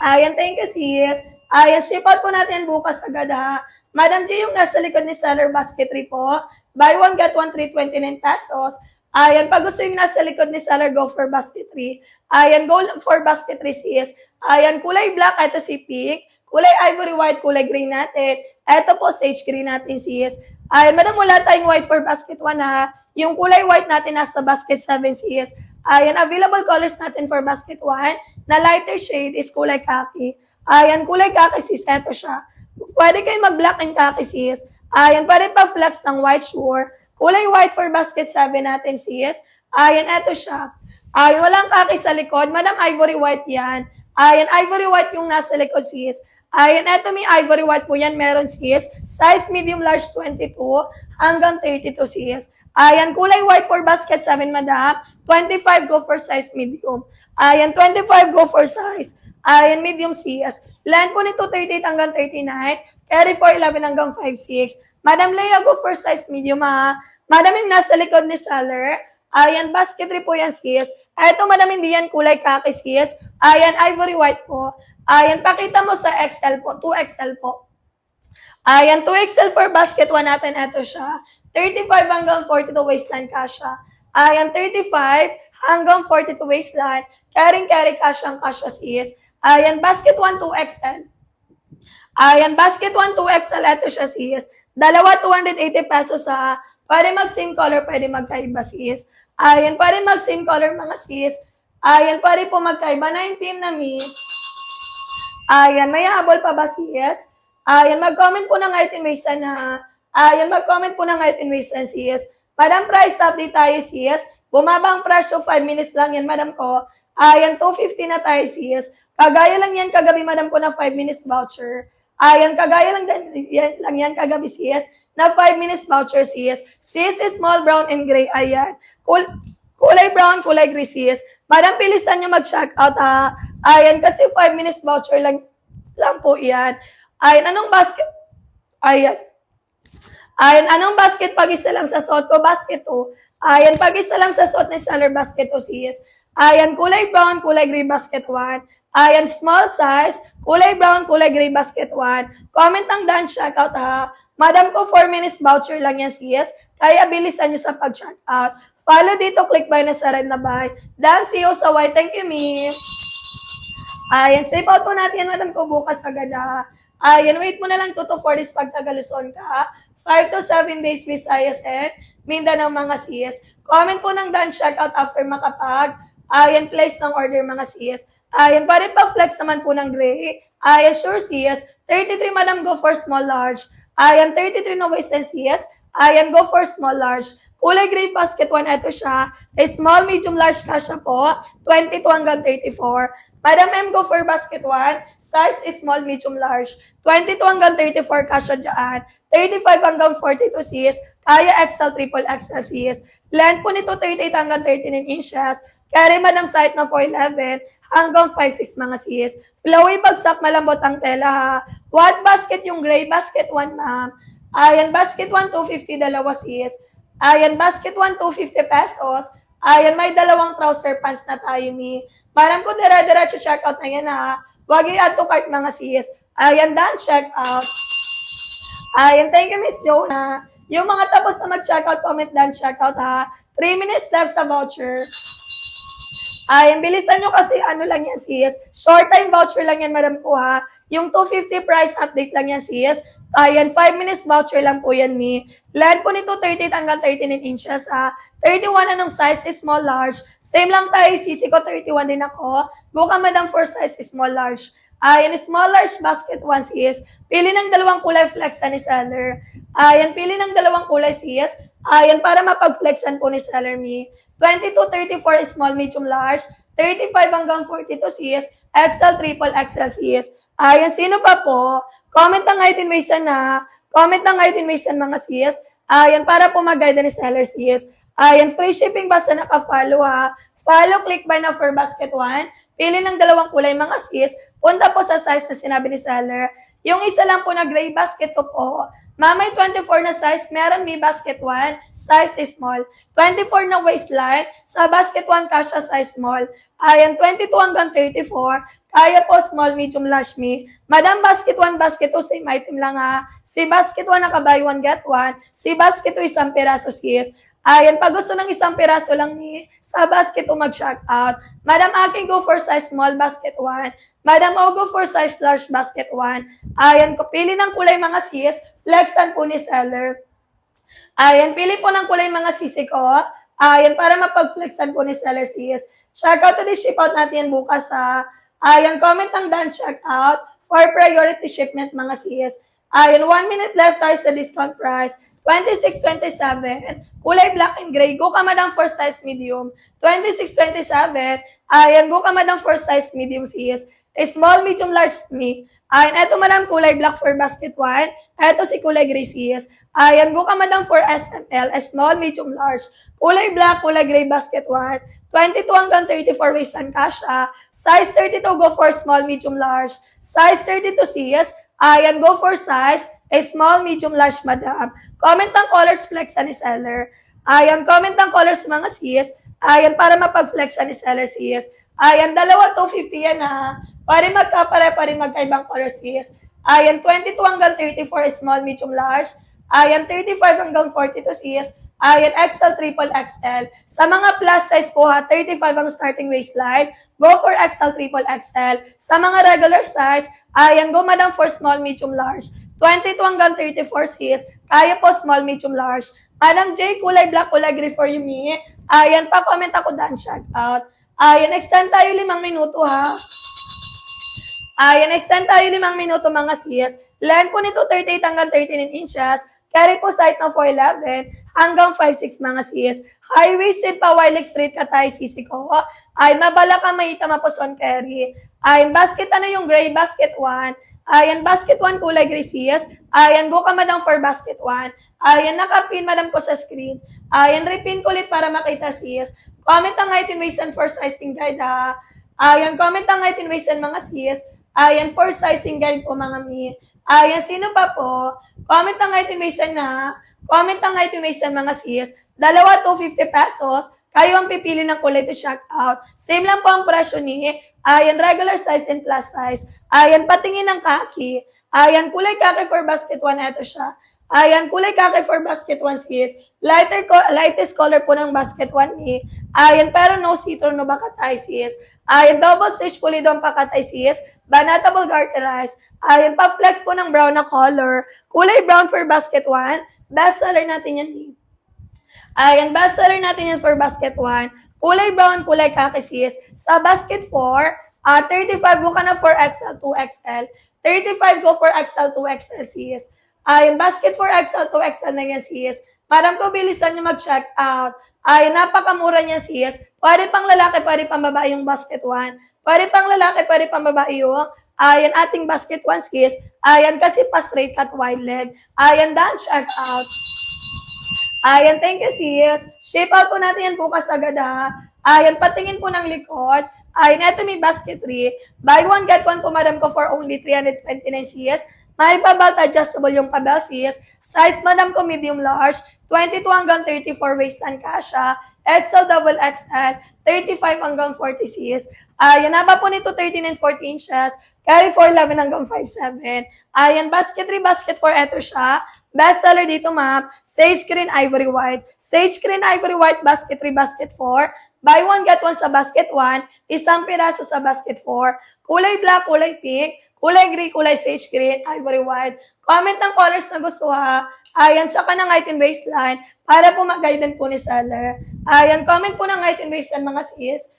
Speaker 3: Ayan, thank you sis. Ayan, ship out po natin bukas agad ha. Madam G, yung nasa likod ni seller, basket 3 po. Buy one, get one, 329 pesos. Ayan, pag gusto yung nasa likod ni seller, go for basket 3. Ayan, go for basket 3 sis. Ayan, kulay black, ito si pink. Kulay ivory white, kulay green natin. Ito po, sage green natin sis. Ayan, madam, wala tayong white for basket 1 ha. Yung kulay white natin nasa basket 7 sis. Ayan, available colors natin for basket 1 na lighter shade is kulay khaki. Ayan, kulay khaki sis, ito siya. Pwede kayo mag-black and khaki sis. Ayan, pwede pa flex ng white sure. Kulay white for basket 7 natin sis. Ayan, ito siya. Ayan, walang khaki sa likod. Madam, ivory white yan. Ayan, ivory white yung nasa likod sis. Ayan, eto may ivory white po yan. Meron sis. Size medium large 22 hanggang 32 sis. Ayan, kulay white for basket 7 madam. 25 go for size medium. Ayan, 25 go for size. Ayan, medium sis. Length po nito 38 hanggang 39. Carry for 11 hanggang 5'6". Madam Leia, go for size medium ha. Madam yung nasa likod ni seller. Ayan, basket 3 po yan sis. Eto madam, hindi yan kulay khaki sis. Ayan, ivory white po. Ayan, pakita mo sa XL po. 2XL po. Ayan, 2XL for basket 1 natin. Eto siya. 35 hanggang 42 waistline kasha. Ayan, 35 hanggang 42 waistline. Carry kasha sis. Ayan, basket 1, 2XL. Ayan, basket 1, 2XL. Eto siya sis. Dalawa, 280 pesos ha. Pwede mag-same color, pwede magkaiba sis. Ayan, pwede mag-same color mga sis. Ayan, pwede po magkaiba. 19 na mi. Ayan, may habol pa ba sis? Ayan, mag-comment po ng height and waist na. Ayan, mag-comment po ng height and waist sis. Madam, price update tayo sis. Bumaba ang presyo, 5 minutes lang yan, madam ko. Ayan, 250 na tayo sis. Kagaya lang yan kagabi, madam ko, na 5 minutes voucher. Ayan, kagaya lang yan kagabi sis. na 5 minutes voucher, sis. Sis, small brown and gray. Ayan. Kulay brown, kulay gray, sis. Madam, pilisan nyo mag-check out, ha. Ayan, kasi 5 minutes voucher lang po yan. Ayan, anong basket? Ayan. Ayan, anong basket pag isa lang sa suot ko? Basket 2. Ayan, pag isa lang sa suot ni seller, basket 2, sis. Ayan, kulay brown, kulay gray, basket 1. Ayan, small size, kulay brown, kulay gray, basket 1. Comment ang done, check out, ha. Madam ko, 4 minutes voucher lang yan, sis. Kaya bilisan nyo sa pag-check out. Follow dito, click buy na sa red na buy. Dan, see you sa white. Thank you, miss. Ayan, shape out po natin yan, madam ko, bukas agad, ha. Ayan, wait mo na lang 2 to 4 days pag Tagaluson ka. 5 to 7 days Visayas and Mindanao, mga sis. Comment po ng done, check out after makapag. Ayan, place ng order, mga sis. Ayan, pare pa flex naman po ng gray. Ayan, sure, sis. 33, madam, go for small, large. Ayan, 33 no waist and sis. Ayan, go for small, large. Kulay gray, basket 1, ito siya. Small, medium, large ka siya po. 22 hanggang 34. Madam M, go for basket 1. Size is small, medium, large. 22 hanggang 34 ka siya dyan. 35 hanggang 42, sis. Kaya XL, triple XL, sis. Length po nito 38 hanggang 39 inches. Carry, madam, size na 411 hanggang 5'6", mga sis. Flowy, bagsak, malambot ang tela, ha. What basket yung gray? Basket 1, ma'am. Ayan, basket 1, 250, dalawa, sis. Ayan, basket 1, 250 pesos. Ayan, may dalawang trouser pants na tayo, ni. Parang ko dira-diretso check out na yan, ha. Huwag i-add to cart, mga sis. Ayan, done, check out. Ayan, thank you, Miss Jonah. Yung mga tapos na mag-check out, comment done, check out, ha. 3 minutes left sa voucher. Ayan, bilisan nyo kasi ano lang yan, sis. Short time voucher lang yan, madam ko, ha. Yung 250 price update lang yan, sis. Ayan, 5 minutes voucher lang po yan, mi. Length po nito 38 hanggang 39 inches, ha. 31 anong size is small, large. Same lang tayo, sisi ko 31 din ako. Buka, madam, for size is small, large. Ayan, small, large basket 1, sis. Pili ng dalawang kulay flexan ni seller. Ayan, pili ng dalawang kulay, sis. Ayan, para mapag-flexan po ni seller, mi. 22, 34 small, medium, large. 35 hanggang 42, sis. XL, triple XL, sis. Ayan, sino pa po? Comment ang height and waist na. Comment ang height and waist, mga sis. Ayan, para po mag-guide ni seller, sis. Ayan, free shipping basta naka-follow, ha. Follow, click buy na for basket 1. Pili ng dalawang kulay, mga sis. Punta po sa size na sinabi ni seller. Yung isa lang po na gray basket to po. Mamay 24 na size, meron may basket 1, size is small. 24 na waistline, sa basket 1 kasha size small. Ayan, 22 hanggang 34, kaya po small, medium, large, me. Madam, basket 1, basket 2, same item lang, ha. Si basket 1 naka-buy 1, get 1. Si basket 2, isang piraso, sis. Ayan, pag gusto ng isang piraso lang ni sa basket 2 mag-check out. Madam, aking go for size small, basket 1. Madam, I'll go for size large, basket 1. Ayan, pili ng kulay, mga sis. Flexan po ni seller. Ayan, pili po ng kulay, mga sisi ko. Ayan, para mapag-flexan po ni seller, sis. Check out to the ship out natin bukas, ha. Ayan, comment ang done, check out for priority shipment, mga sis. Ayan, 1 minute left tayo sa discount price. 26.27, kulay black and gray. Go ka, madam, for size medium. 26.27, ayan, go ka, madam, for size medium, sis. Small, medium, large, me. Ayan, eto, madam, kulay black for basket 1. Eto si kulay gray, sis. Ayan, go ka, madam, for SML. Small, medium, large. Kulay black, kulay gray, basket 1. 22 hanggang 34 waist and kasha. Size 32, go for small, medium, large. Size 32, sis. Ayan, go for size. Small, medium, large, madam. Comment ang colors, flex ni seller. Ayan, comment ang colors, mga sis. Ayan, para mapag-flex ni seller, sis. Ayan, dalawa 250 yan, ha. Pare magkapare-pare magkaibang colors, sis. Ayan, 22 hanggang 34, small, medium, large. Ayan, 35 hanggang 42, sis. Ayan, XL, triple XL. Sa mga plus size po, ha, 35 ang starting waistline. Go for XL, triple XL. Sa mga regular size, ayan, go, madam, for small, medium, large. 22 hanggang 34, sis. Kaya po small, medium, large. Madam J, kulay black, kulay gray for you, me. Ayan, pa-comment ako done, shout out. Ayan, extend tayo 5 minuto, ha. Ayan, extend tayo 5 minuto, mga sis. Length po nito 38 hanggang 39 inches. Carry po size ng 411 hanggang 5'6", mga sis. High-waisted pa, Wilex straight ka tayo, sisi ko. Ay, mabala ka, mahita, mapos on carry. Ay, basket, ano yung gray? Basket 1. Ayan, basket 1, kulay gray sis. Ayan, go ka madam for basket 1. Ayan, nakapin madam ko sa screen. Ayan, repin ko ulit para makita sis. Comment ang height and waist and for sizing guide ha. Ayan, comment ang height and waist and mga sis. Ayan, for sizing guide po mga mi. Ayan, sino pa po? Comment ang height and waist and na. Comment ang height and waist and mga sis. Dalawa, 250 pesos. Kayo ang pipili ng kulay to check out. Same lang po ang presyo ni. Ayan, regular size and plus size. Ayan, patingin ng kaki. Ayan, kulay kaki for basket 1. Ito siya. Ayan, kulay kaki for basket 1 sis. Lightest color po ng basket 1 ni. Ayan, pero no see-through, no bakatay sis. Ayan, double stitch pulido ang pakatay sis. Banatable garterized. Ayan, pa-flex po ng brown na color. Kulay brown for basket 1. Best seller natin yan ni. Ayan, best seller natin yan for basket 1. Kulay brown, kulay kaki sis. Sa basket 4, 35 go ka na for XL, 2XL. 35 go for XL, 2XL sis. Ayan, basket 4 XL, 2XL na yan sis. Madam ko, bilisan nyo mag-check out. Ayan, napakamura niya sis. Pwede pang lalaki, pwede pang babae yung basket 1. Pwede pang lalaki, pwede pang babae yung ayan, ating basket 1 sis. Ayan, kasi pa straight cut wide leg. Ayan, done, check out. Ayan, thank you sis. Shape out po natin yan bukas agad ha. Ayan, patingin po ng likod. Ayan, ito may basket 3. Buy one, get one po madam ko for only 329 sis. May belt adjustable yung kabel sis. Size madam ko medium large. 22 hanggang 34 waistline kasha. XL double XL. 35 hanggang 40 sis. Ayan, haba po nito 13 and 14 inches. Carry 4'11 hanggang 5'7". Ayan, basket 3, basket 4, eto siya. Best seller dito, ma'am. Sage green, ivory white. Sage green, ivory white, basket 3, basket 4. Buy one, get one sa basket 1. Isang piraso sa basket 4. Kulay black, kulay pink. Kulay gray, kulay sage green, ivory white. Comment ng colors na gusto ha. Ayan, tsaka ng height and waistline para po mag-guide po ni seller. Ayan, comment po ng height and waistline mga sis.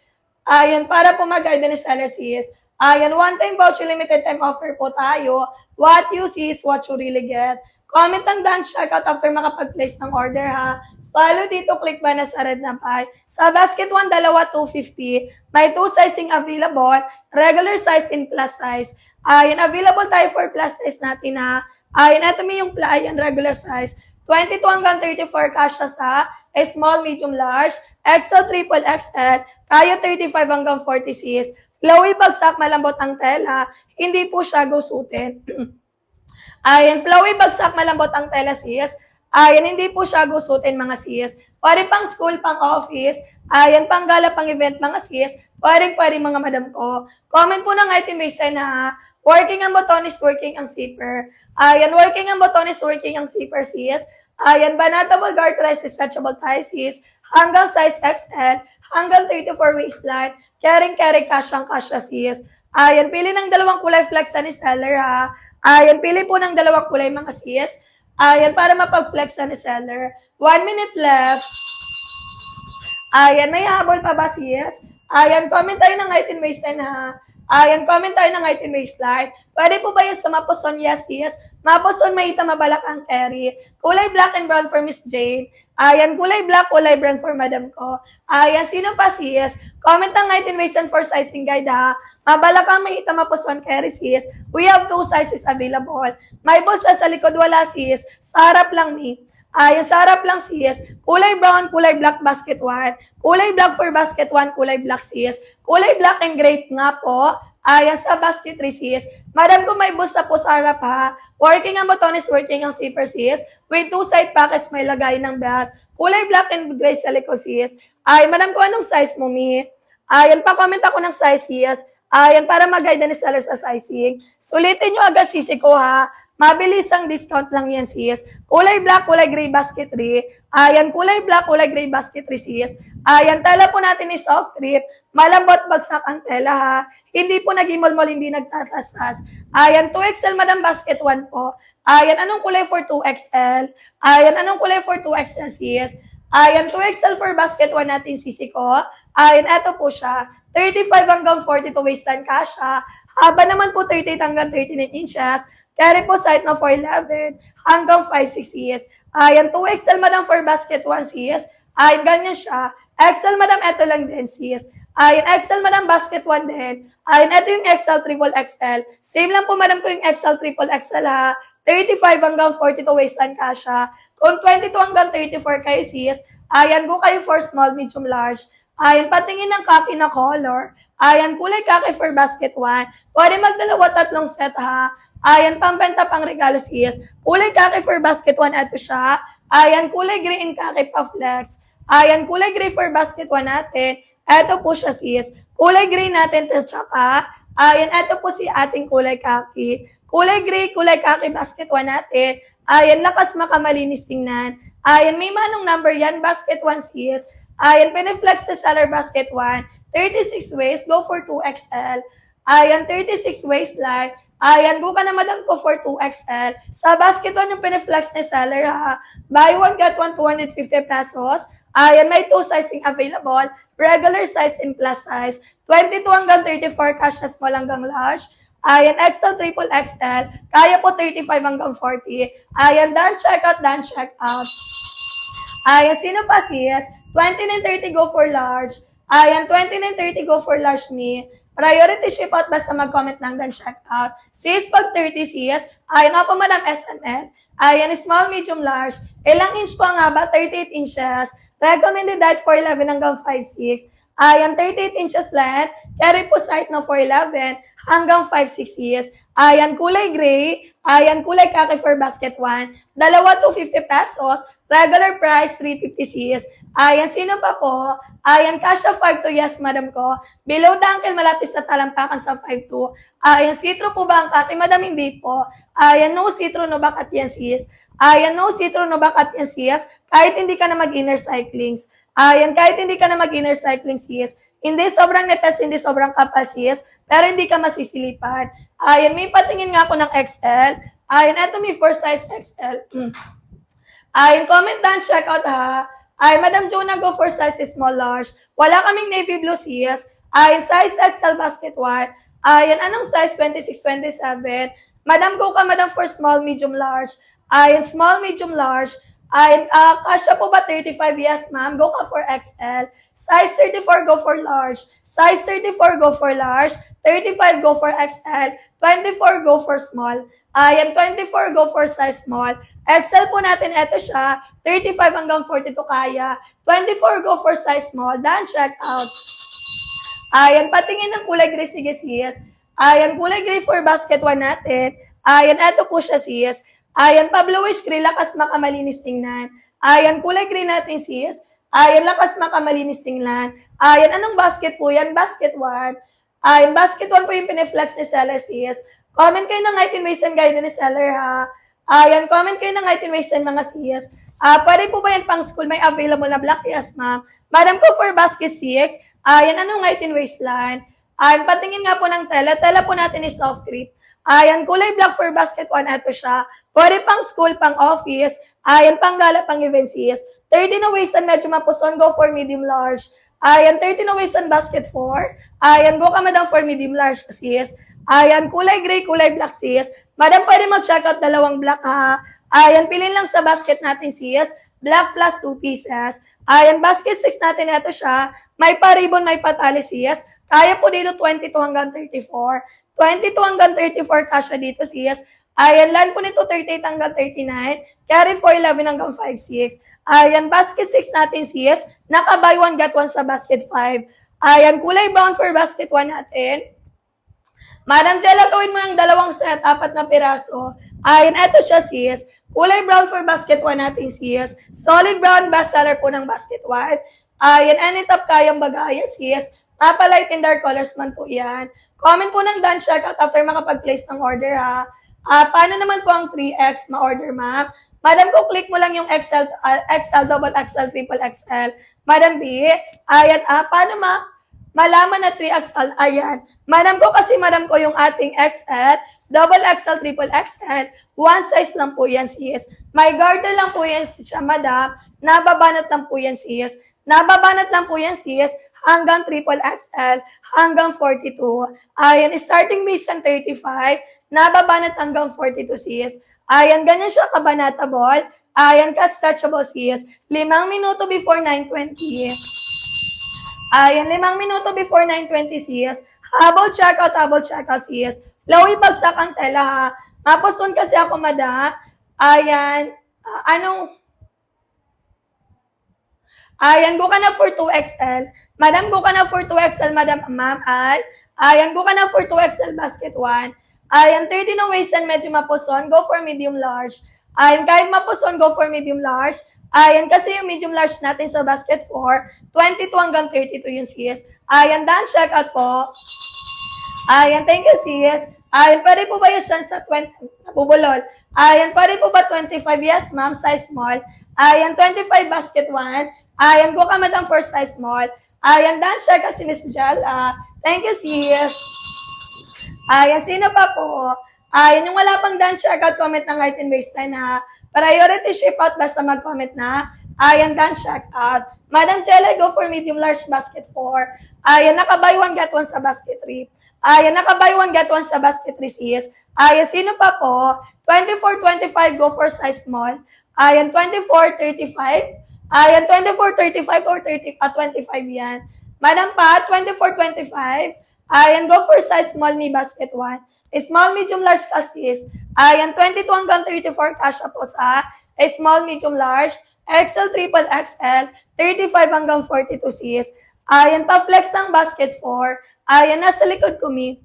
Speaker 3: Ayan, para po mag-guide ni seller sis. Ayan, one-time voucher, limited time offer po tayo. What you see is what you really get. Comment ang done checkout after makapag-place ng order ha. Follow dito, click ba na sa red na pie. Sa basket 1, dalawa 250. May 2 sizing available. Regular size and plus size. Ayan, available tayo for plus size natin ha. Ayan, ito may yung ayan, regular size. 22 hanggang 34 kasha sa small, medium, large. XL, triple XL. Kaya 35 hanggang 40 sis. Flowy bagsak, malambot ang tela. Hindi po siya gusutin. Ayan, flowy bagsak, malambot ang tela sis. Ayan, hindi po siya gusutin mga sis. Pwede pang school, pang office. Ayan, pang gala, pang event mga sis. Pwede mga madam ko. Comment po ng item base na working ang botones, working ang zipper. Ayan, working ang botones, working ang zipper sis. Ayan, banatable garterized, stretchable tie sis. Hanggang size XL, hanggang 34 waistline. Carry kasyang-kasya sis. Ayan, pili ng dalawang kulay flex ni seller ha. Ayan, pili po ng dalawang kulay mga sis. Ayan, para mapag-flex ni seller. 1 minute left. Ayan, may habol pa ba sis? Ayan, comment tayo ng height and waistline ha. Ayan, comment tayo ng height and waistline. Pwede po ba yan sa mapuson? Yes, sis. Mapuson, mahita, mabalak ang carry. Kulay black and brown for Miss Jane. Ayan, kulay black, kulay brown for madam ko. Ayan, sino pa sis? Comment ang height and waistline for sizing guide ha. Mabalak ang mahita, mapuson, carry sis. We have 2 sizes available. May bulsa sa likod, wala sis. Sa harap lang ni. Ayan, sa harap lang sis. Kulay brown, kulay black, basket 1. Kulay black for basket 1, kulay black sis. Kulay black and gray nga po. Ayan, sa basket 3 sis. Madam ko may bulsa po sa harap ha. Working ang botones, working ang zipper sis. With 2 side pockets, may lagay ng belt. Kulay black and gray sa likod sis. Ayan, madam ko anong size mo mi? Ayan, pa-comment ako ng size sis. Ayan, para mag-guide ni seller sa sizing. Sulitin nyo agad sisi ko ha. Mabilis ang discount lang yan sis. Kulay black, kulay gray, basket 3. Ayan, kulay black, kulay gray, basket 3 sis. Ayan, tela po natin is soft grip. Malambot bagsak ang tela ha. Hindi po nag-imol-mol, hindi nagtatasas. Ayan, 2XL madam, basket 1 po. Ayan, anong kulay for 2XL? Ayan, anong kulay for 2XL sis? Ayan, 2XL for basket 1 natin sisi ko. Ayan, eto po siya. 35 hanggang 42 waistline kasha. Haba naman po 38 hanggang 39 inches. Carry po side na 4'11 hanggang 5'6 sis. Ayan, 2XL madam for basket 1 sis. Ayan, ganyan siya. XL madam, eto lang din sis. Ayan, XL madam, basket 1 din. Ayan, ito yung XL, triple XL. Same lang po, madam ko yung XL, triple XL ha. 35 hanggang 42 waistline kasha. Kung 22 hanggang 34 kayo sis, ayan, go kayo for small, medium, large. Ayan, patingin ng copy na color. Ayan, kulay kaki for basket 1. Pwede magdalawa tatlong set ha. Ayan, pambenta pang regalo sis. Kulay kaki for basket 1, ito siya. Ayan, kulay green kaki pa flex. Ayan, kulay gray for basket 1 natin. Ito po siya sis. Kulay gray natin to tsaka. Ayan, ito po si ating kulay kaki. Kulay gray, kulay kaki basket 1 natin. Ayan, lakas makamalinis tingnan. Ayan, may manong number yan, basket 1 sis. Ayan, piniflex sa seller basket 1. 36 waist, go for 2XL. Ayan, 36 waistline. Ayan, go ka na madam ko for 2XL. Sa basket 1 yung piniflex ni seller ha. Buy one, get one, 250 pesos. Ayan, may 2 sizing available. Regular size and plus size. 22 hanggang 34, cash na small hanggang large. Ayan, XL, triple XL. Kaya po 35 hanggang 40. Ayan, done checkout, done checkout. Ayan, sino pa sis? 29, 30 go for large. Ayan, 29, 30 go for large me. Priority ship out basta mag-comment lang done checkout. Sis, pag 30 sis. Ayan nga po madam SNL. Ayan, small, medium, large. Ilang inch po nga ba? 38 inches. Recommended height 4'11 hanggang 5'6". Ayan, 38 inches length. Carry po height na 4'11 hanggang 5'6 years. Ayan, kulay gray. Ayan, kulay kaki for basket 1. Dalawa 250 pesos. Regular price 350 sis. Ayan, sino pa po? Ayan, kasha 5'2", yes, madam ko. Below the ankle, malapit sa talampakan sa 5'2". Ayan, sitro po ba ang kaki? Madam, hindi po. Ayan, no sitro, no bakat yan sis. Ayan, no sitro, no bakat yan sis. Kahit hindi ka na mag-inner cyclings. Ayan, kahit hindi ka na mag-inner cycling sis. Hindi sobrang nepes, hindi sobrang kapal sis. Pero hindi ka masisilipan. Ayan, may patingin nga ako ng XL. Ayan, eto may 4 size XL. Ayan, comment down, check out ha. Ayan, Madam Jonah, go for size small, large. Wala kaming navy blue sis. Ayan, size XL basket 1. Ayan, anong size? 26, 27. Madam, go ka, Madam, for small, medium, large. Ayan, small, medium, large. Ayan, kasya po ba 35? Yes, ma'am. Go ka for XL. Size 34, go for large. Size 34, go for large. 35, go for XL. 24, go for small. Ayan, 24, go for size small. XL po natin, eto siya. 35 hanggang 42 kaya. 24, go for size small. Done, check out. Ayan, patingin ng kulay gray, sige sis. Ayan, kulay gray for basket 1 natin. Ayan, eto po siya sis. Ayan, pa bluish gray, lakas makamalinis tingnan. Ayan, kulay gray natin sis. Ayan, lakas makamalinis tingnan. Ayan, anong basket po yan? Basket 1. Ayan, basket 1 po yung piniflex ni seller sis. Comment kayo ng height and waist and guide ni seller ha. Ayan, comment kayo ng height and waist and mga sis. Pwede po ba yan pang school? May available na black? Yes, ma'am. Madam ko for basket 6. Ayan, anong height and waistline? Ayan, patingin nga po ng tela. Tela po natin is soft grip. Ayan, kulay black for basket 1. Ito siya. Pwede pang school, pang office. Ayan, pang gala, pang event sis. 30 na waist and medyo mapuson. Go for medium large. Ayan, 30 na waist and basket 4. Ayan, go ka madam for medium large sis. Ayan, kulay gray, kulay black sis. Madam, pwede mag-check out dalawang black ha. Ayan, pilin lang sa basket natin sis. Black plus 2 pieces. Ayan, basket 6 natin. Ito siya. May pa-ribbon, may patali sis. Kaya po dito 22 hanggang 34. 22 hanggang 34 kasya dito sis. Ayan, line po nito 38 hanggang 39. Carry 411 hanggang 56. Ayan, basket 6 natin sis. Naka-buy 1 get 1 sa basket 5. Ayan, kulay brown for basket 1 natin. Madam Jella, gawin mo yung dalawang set, 4 na piraso. Ayan, eto siya sis. Kulay brown for basket 1 natin sis. Solid brown, best seller po ng basket 1. Ayan, any top kayang bagayan sis. Mapa-light and dark colors man po yan. Comment po ng done checkout after makapag-place ng order ha. Paano naman po ang 3X ma-order ma'am? Madam ko, click mo lang yung XL, XL, double XL, triple XL. Madam B, ayan, paano malaman na 3XL? Ayan. Madam ko kasi madam ko yung ating XL, double XL, triple XL. One size lang po yan sis. May garter lang po yan siya madam. Nababanat lang po yan sis. Nababanat lang po yan sis. Hanggang triple XL, hanggang 42. Ayan, starting base ng 35, nababanat hanggang 42 sis. Ayan, ganyan siya kabanatable. Ayan, ka-stretchable sis. 5 minuto before 9:20. Ayan, 5 minuto before 9:20 sis. Habol checkout, sis. Flowy bagsak ang tela, ha. Mapuson kasi ako, madam. Ayan. Ayan, go ka na for 2XL. Madam, go ka na for 2XL, madam, ma'am. Ayan, go ka na for 2XL basket 1. Ayan, 30 na waist and medyo mapuson, go for medium large. Ayan, kahit mapuson, go for medium large. Ayan, kasi yung medium large natin sa basket 4, 22 hanggang 32 yung sis. Ayan, done, check out po. Ayan, thank you, sis. Ayan, pwede po ba yung siya sa 20, nabubulol? Ayan, pwede po ba 25? Yes, ma'am, size small. Ayan, 25 basket 1. Ayan, go ka, madam, for size small. Ayan, done, check out si Miss Jel. Thank you, sis. Ayan, sino pa po? Ayan, yung wala pang done, check out, comment ng height and waistline, ha. Priority ship out, basta mag-comment na. Ayan, done, check out. Madam Jella, go for medium large basket 4. Ayan, naka-buy 1, get 1 sa basket 3. Ayan, naka-buy 1, get 1 sa basket 3, sis. Ayan, sino pa po? 24, 25, go for size small. Ayan, 24, 35. Ayan, 24, 35 or 25 yan. Madam pa, 24, 25. Ayan, go for size small ni basket 1. Small, medium, large ka, sis. Ayan, 22 hanggang 34 kasha po sa small, medium, large. XL, triple XL, 35 hanggang 42, sis. Ayan, pa-flex ng basket 4. Ayan, nasa likod ko, mi.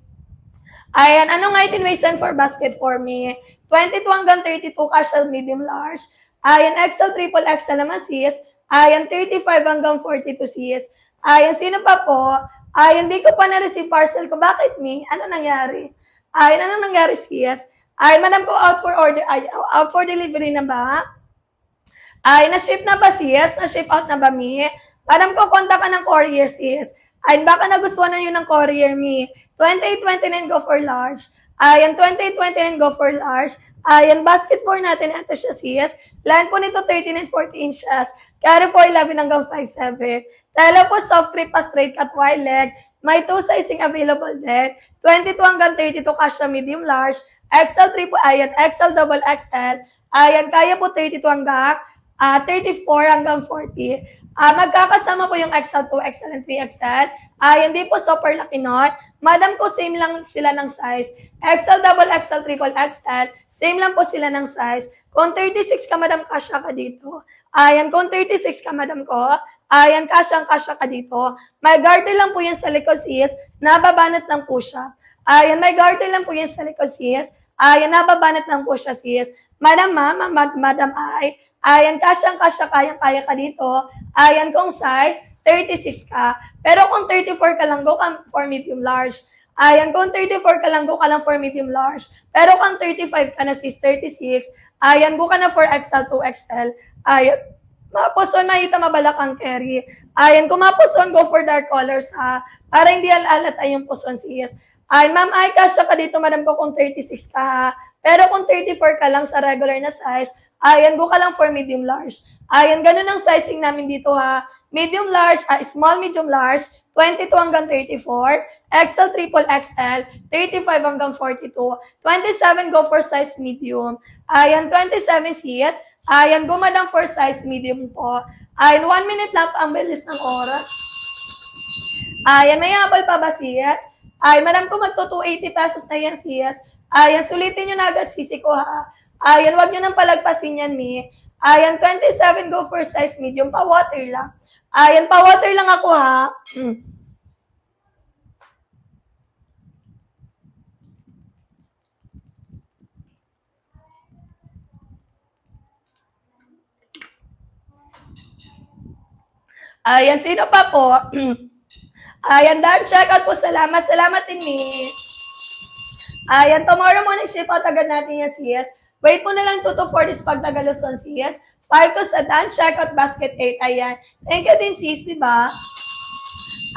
Speaker 3: Ayan, anong height and waist for basket 4, mi? 22 hanggang 32, casual, medium, large. Ayan, XL, triple XL naman, sis. Ayan, 35 hanggang 42, sis. Ayan, sino pa po? Ayan, di ko pa na-receive parcel ko. Bakit, mi? Ano nangyari? Ayan, ano nangyari, sis? Ayan, madam ko, out for order, out for delivery na ba? Ay, na-ship na ba, sis? Na-ship out na ba, mi? Madam ko, kontak ka ng courier, sis. Ay, baka nagustuhan na yun ng courier, mi. 28-29, go for large. Ayan, 28-29, go for large. Ayan, basket 4 natin. Ito siya, sis. Line po nito, 13 and 40 inches. Carry po, 11 hanggang 5'7". Tela po, soft grip pa, straight cut, wide leg. May 2 sizing available din. 22 hanggang 32, kasya, medium large. XL, triple, ayan, XL, double XL. Ayan, kaya po 32 hanggang 34 hanggang 40. Magkakasama po yung XL, 2XL, and 3XL. Hindi po super laki nun. Madam ko, same lang sila ng size. XL, double XL, triple XL, same lang po sila ng size. Kung 36 ka, madam, kasya ka dito. Ayan, kung 36 ka, madam ko, ayan, kasya ka dito. May garter lang po yan sa likod, sis. Nababanat lang po siya. Ayan, may garter lang po yan sa likod, sis. Ayan, nababanat lang po siya, sis. Madam, madam, ayan, kasyang-kasya, kayang-kaya ka dito. Ayan, kung size, 36 ka. Pero kung 34 ka lang, go ka for medium large. Ayan, kung 34 ka lang, go ka lang for medium large. Pero kung 35 ka na, sis, 36, ayan, go ka na for XL, 2XL. Ayan, mapuson, makita mabalak ang carry. Ayan, kung mapuson, go for dark colors, ha. Para hindi alalata yung puson, sis. Ay, ma'am, ay, kasya ka dito, madam ko, kung 36 ka, ha. Pero kung 34 ka lang sa regular na size, ayan, go ka lang for medium large. Ayan, ganun ang sizing namin dito, ha. Medium large, small, medium large, 22 hanggang 34, XL, triple XL, 35 hanggang 42, 27 go for size medium. Ayan, 27 sis. Ayan, go madam for size medium po. Ayan, 1 minute lang ang bilis ng oras. Ayan, may habol pa ba sis? Ay, madam ko magto 280 pesos na yan sis. Ayan, sulitin nyo na agad sisi ko ha. Ayan, wag nyo nang palagpasin yan mi. Ayan, 27 go for size medium, pa-water lang. Ayan, pa-water lang ako ha. Ayan, sino pa po? Ayan, dahil check out po. Salamat din mi. Ayan, tomorrow morning ship out agad natin yan sis. Wait mo na lang 2 to 4 days pag Tagaluson sis. 5 to sa done, check out basket 8. Ayan. Thank you din sis, diba?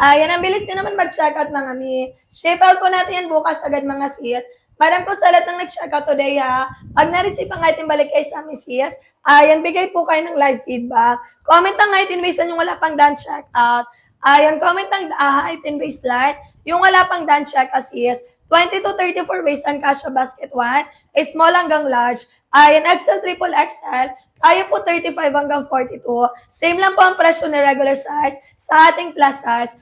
Speaker 3: Ayan, ang bilis nyo naman mag-check out mga mi. Ship out po natin yan bukas agad mga sis. Madam po sa lahat ng nag-check out today ha. Pag na-receive ang item balik kayo sa amin sis. Ayan, bigay po kayo ng live feedback. Comment ang item based yung wala pang done check out. Ayan, comment ang item based light. Yung wala pang done check out sis. 20 to 34 waist and kasha basket 1. Small hanggang large. Ayan, XL, triple XL. Kaya po 35 hanggang 42. Same lang po ang presyo na regular size sa ating plus size.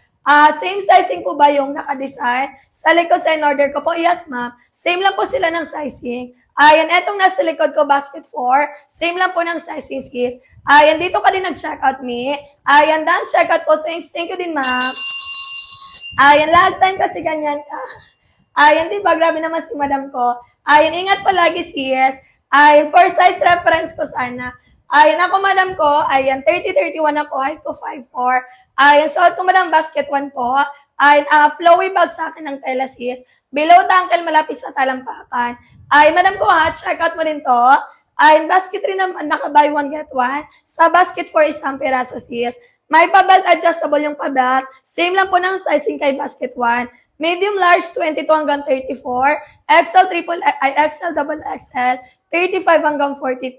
Speaker 3: Same sizing po ba yung naka-design? Sa likod sa in-order ko po, yes ma'am. Same lang po sila ng sizing. Ayan, etong nasa likod ko, basket 4. Same lang po ng sizing, sis. Ayan, dito ka din nag-checkout, me. Ayan, done checkout po. Thanks. Thank you din, ma'am. Ayan, lahat time kasi ganyan ka. Ayan, di ba? Grabe naman si madam ko. Ayan, ingat palagi, sis. Ayan, for size reference ko sana. Ayan, ako madam ko. Ayan, 30-31 ako. Height ko 5'4". Ayan, suot ko madam basket 1 po. Ayan, flowy bag sa akin ng tela, sis. Below the ankle, malapit sa talampakan. Ayan, madam ko ha, check out mo rin to. Ayan, basket rin naman, naka-buy 1 get 1. Sa basket 4, isang piraso, sis. May pa-belt adjustable yung pa-belt. Same lang po ng sizing kay basket 1. Medium large 22 hanggang 34. XL triple XL double XL 35 hanggang 42.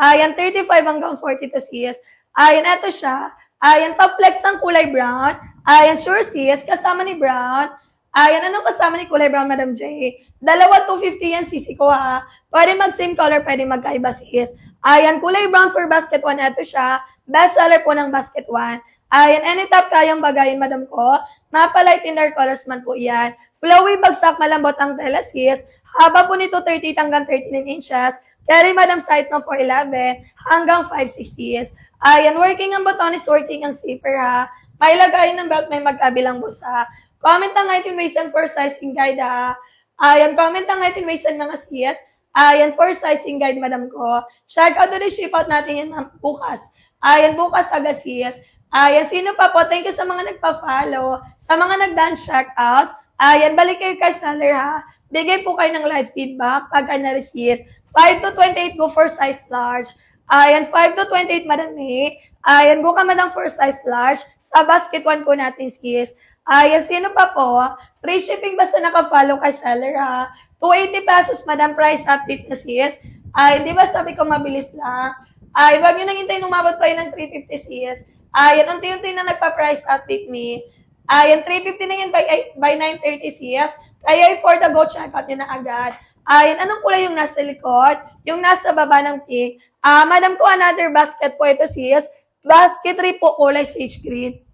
Speaker 3: Ayan 35 hanggang 42 sis. Ayan eto siya. Ayan pa-flex ng kulay brown. Ayan sure sis kasama ni brown. Ayan anong kasama ni kulay brown Madam J? Dalawa 250 yan sisi ko ha. Pwede mag same color, pwede magkaiba sis. Ayan kulay brown for basket 1 eto siya. Best seller po ng basket 1. Ayan, any top kayang bagayin, madam ko. Mapa-light in dark colors man po yan. Flowy bagsak, malambot ang tela, sis. Haba po nito 30 hanggang 39 inches. Carry, madam, height ng 4'11 hanggang 5'6 sis. Ayan, working ang botones, working ang zipper, ha. May lagayin ng belt, may magkabilang busa. Comment ang height and waist and for sizing guide, ha. Ayan, comment ang height and waist and mga sis. Ayan, for sizing guide, madam ko. Check out the ship out natin yan bukas. Ayan, bukas agad sis. Ayan, sino pa po? Thank you sa mga nagpa-follow. Sa mga nag-done checkouts. Ayan, balik kayo kay seller ha. Bigay po kayo ng live feedback pag na-receive. 5 to 28 go for size large. Ayan, 5 to 28 madam May. Ayan, go ka madam for size large. Sa basket 1 po natin sis. Ayan, sino pa po? Free shipping basta naka-follow kay seller ha. 280 pesos madam, price update na sis. Ayan, di ba sabi ko mabilis lang? Ay, wag nyo nang hintayin umabot pa yun ng 350 sis. Ayan, unti-unti na nagpa-price update me. Ayan, 350 na yun by 930 sis. Kaya for the go, check out nyo na agad. Ayan, anong kulay yung nasa likod? Yung nasa baba ng pink. Madam ko, another basket po ito sis. Basket 3 po, kulay sage green.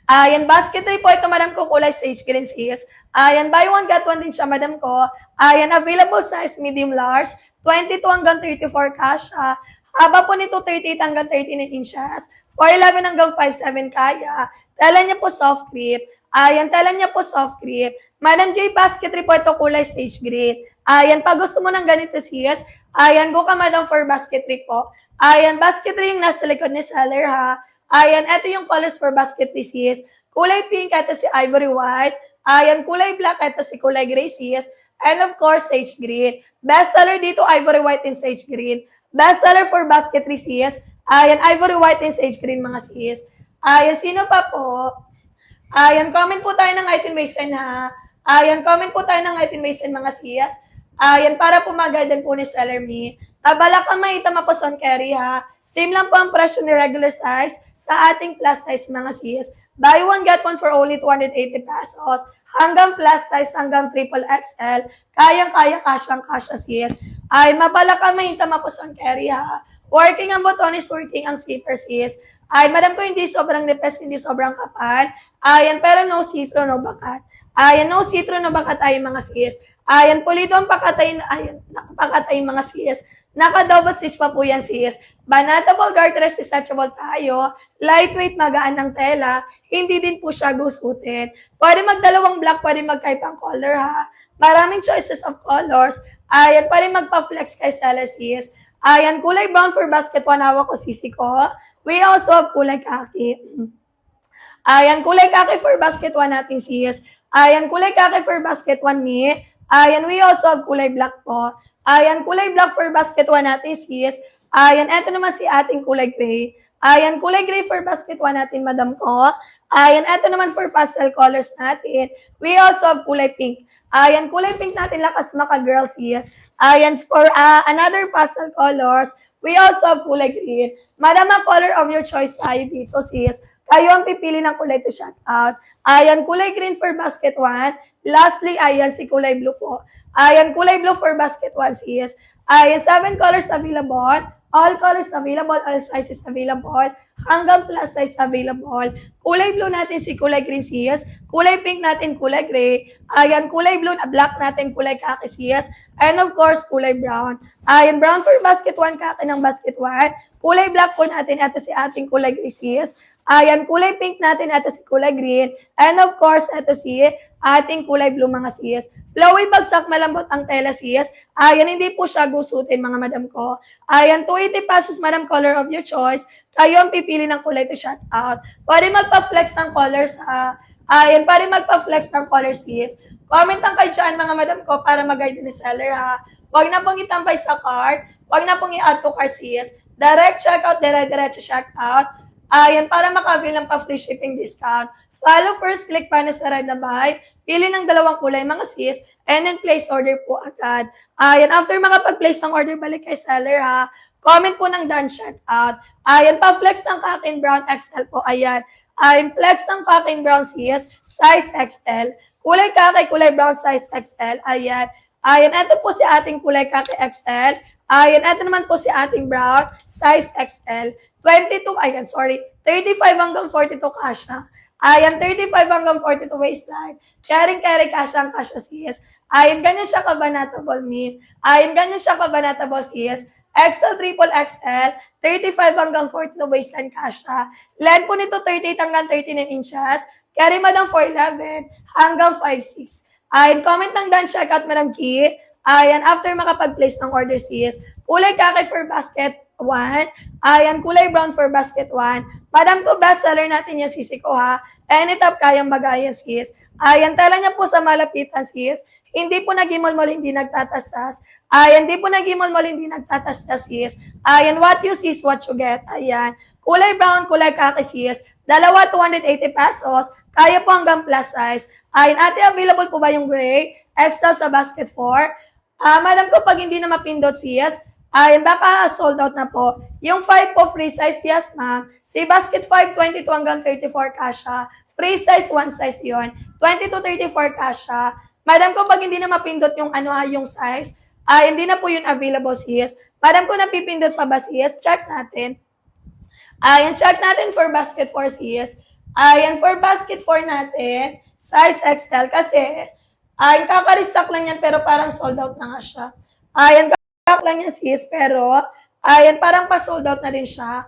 Speaker 3: Ayan, basket 3 po ito, madam ko, kulay sage green sis. Ayan, buy 1, get 1 din siya, madam ko. Ayan, available size medium large. 22 hanggang 34 kasha. Haba po nito 38 hanggang 39 inches. 4'11 hanggang 5'7 kaya. Tela niya po soft grip. Ayan, tela niya po soft grip. Madam J, basket 3 po ito kulay sage green. Ayan, pag gusto mo ng ganito sis, ayan, go ka madam for basket 3 po. Ayan, basket 3 yung nasa likod ni seller ha. Ayan, ito yung colors for basket 3 sis. Kulay pink, ito si ivory white. Ayan, kulay black, ito si kulay gray sis. And of course, sage green. Best seller dito, ivory white and sage green. Best seller for basket 3 sis. Ayan, ivory white and sage green mga sis. Ayan, sino pa po? Ayan, comment po tayo ng height and waist ha. Ayan, comment po tayo ng height and waist mga sis. Ayan, para po mag-guide po ni seller me. Balak kang makita mapason carry ha. Same lang po ang presyo ni regular size sa ating plus size mga sis. Buy 1 get 1 for only 280 pesos. Hanggang plus size, hanggang triple XL. Kayang-kaya, kasyang-kasya sis. Ay, mabala ka makita mapason carry ha. Working ang botones, working ang zipper sis. Ay, madam ko hindi sobrang nipes, hindi sobrang kapal. Ayan, pero no see-through, no bakat. Ayan, no see-through, no bakat ay mga sis. Ayan, pulido ang pakatay, ayan, pakatay mga sis. Naka-double stitch pa po yan sis. Banatable, garter stretchable tayo. Lightweight, magaan ng tela. Hindi din po siya gusutin. Pwede magdalawang black, pwede magkaibang color ha. Maraming choices of colors. Ayan, pwede magpa-flex kay seller sis. Ayan, kulay brown for basket 1, hawak ko sisi ko. We also have kulay kaki. Ayan, kulay kaki for basket 1 natin sis. Ayan, kulay kaki for basket 1 ni. Ayan, we also have kulay black po. Ayan, kulay black for basket 1 natin sis. Ayan, eto naman si ating kulay gray. Ayan, kulay gray for basket 1 natin madam ko. Ayan, eto naman for pastel colors natin. We also have kulay pink. Ayan, kulay pink natin, lakas maka-girl sis. Ayan, for another pastel colors, we also have kulay green. Madam, ang color of your choice tayo dito sis. Kayo ang pipili ng kulay to shout out. Ayan, kulay green for basket 1. Lastly, ayan, si kulay blue po. Ayan, kulay blue for basket 1 sis. Ayan, 7 colors available. All colors available, all sizes available. hanggang plus size available. Kulay blue natin si kulay green sis. Kulay pink natin kulay gray. Ayan, kulay blue na black natin kulay kaki sis. And of course, kulay brown. Ayan, brown for basket 1, kaki ng basket 1. Kulay black po natin, ito si ating kulay gray sis. Ayan, kulay pink natin, ito si kulay green. And of course, ito si ating kulay blue mga sis. Flowy bagsak malambot ang tela sis. Ayan, hindi po siya gusutin mga madam ko. Ayan, 280 pesos madam, color of your choice. Kayo ang pipili ng kulay to shout out. Pwede magpa-flex ng colors ha. Ayan, pwede magpa-flex ng color sis. Comment lang kayo dyan mga madam ko para mag-guide ni seller ha. Huwag na pong itampay sa cart. Huwag na pong i-add to cart sis. Direct checkout, diretso checkout. Ayan, para maka-avail ng pa-free shipping discount. Follow first, click pa na sa red na buy. Pili ng dalawang kulay mga sis. And then place order po agad. Ayan, after makapag-place ng order, balik kay seller ha. Comment po ng done checkout. Ayan, pa-flex ng Kakin Brown XL po. Ayan. Ayan, flex ng Kakin Brown sis. Size XL. Kulay kaki, kulay brown, size XL. Ayan. Ayan, ito po si ating kulay kaki XL. Ayan, ito naman po si ating brown, size XL. 35 hanggang 42 kasha. Ayan, 35 hanggang 42 waistline. Carry kasha ang kasha sis. Ayan, ganyan siya kabanatable meat. Ayan, ganyan siya kabanatable sis. XL, triple XL, 35 hanggang 42 waistline kasha. Length po nito 38 hanggang 39 inches. Carry madam 4'11 hanggang 5'6". Ayan, comment ng done checkout madam Ki. Ayan, after makapag-place ng order sis. Kulay kaki for basket 1. Ayan, kulay brown for basket 1. Madam ko, best seller natin yan sisi ko ha. Anytime kayang bagayan sis. Ayan, tala niya po sa malapitan sis. Hindi po nagimol-mol, hindi nagtatastas. Ayan, hindi po nagimol-mol, hindi nagtatastas sis. Ayan, what you see is what you get. Ayan, kulay brown, kulay kaki sis. Dalawa, 280 pesos. Kaya po hanggang plus size. Ayan, ate, available po ba yung gray? Extra sa basket 4. Madam ko, pag hindi na mapindot sis, ayan, baka sold out na po. Yung 5 po, free size, yes ma'am. Si basket 5, 22 hanggang 34 kasha. Free size, 1 size yon. 20 to 34 kasha. Madam ko, pag hindi na mapindot yung yung size, hindi na po yun available sis. Madam ko, napipindot pa ba sis? Check natin. Ayan, check natin for basket 4 sis. Ayan, for basket 4 natin, size XL kasi, ayan, kaka-restock lang yan pero parang sold out na nga siya. Ayan, kaka-restock lang yan sis pero, ayan, parang pa-sold out na rin siya.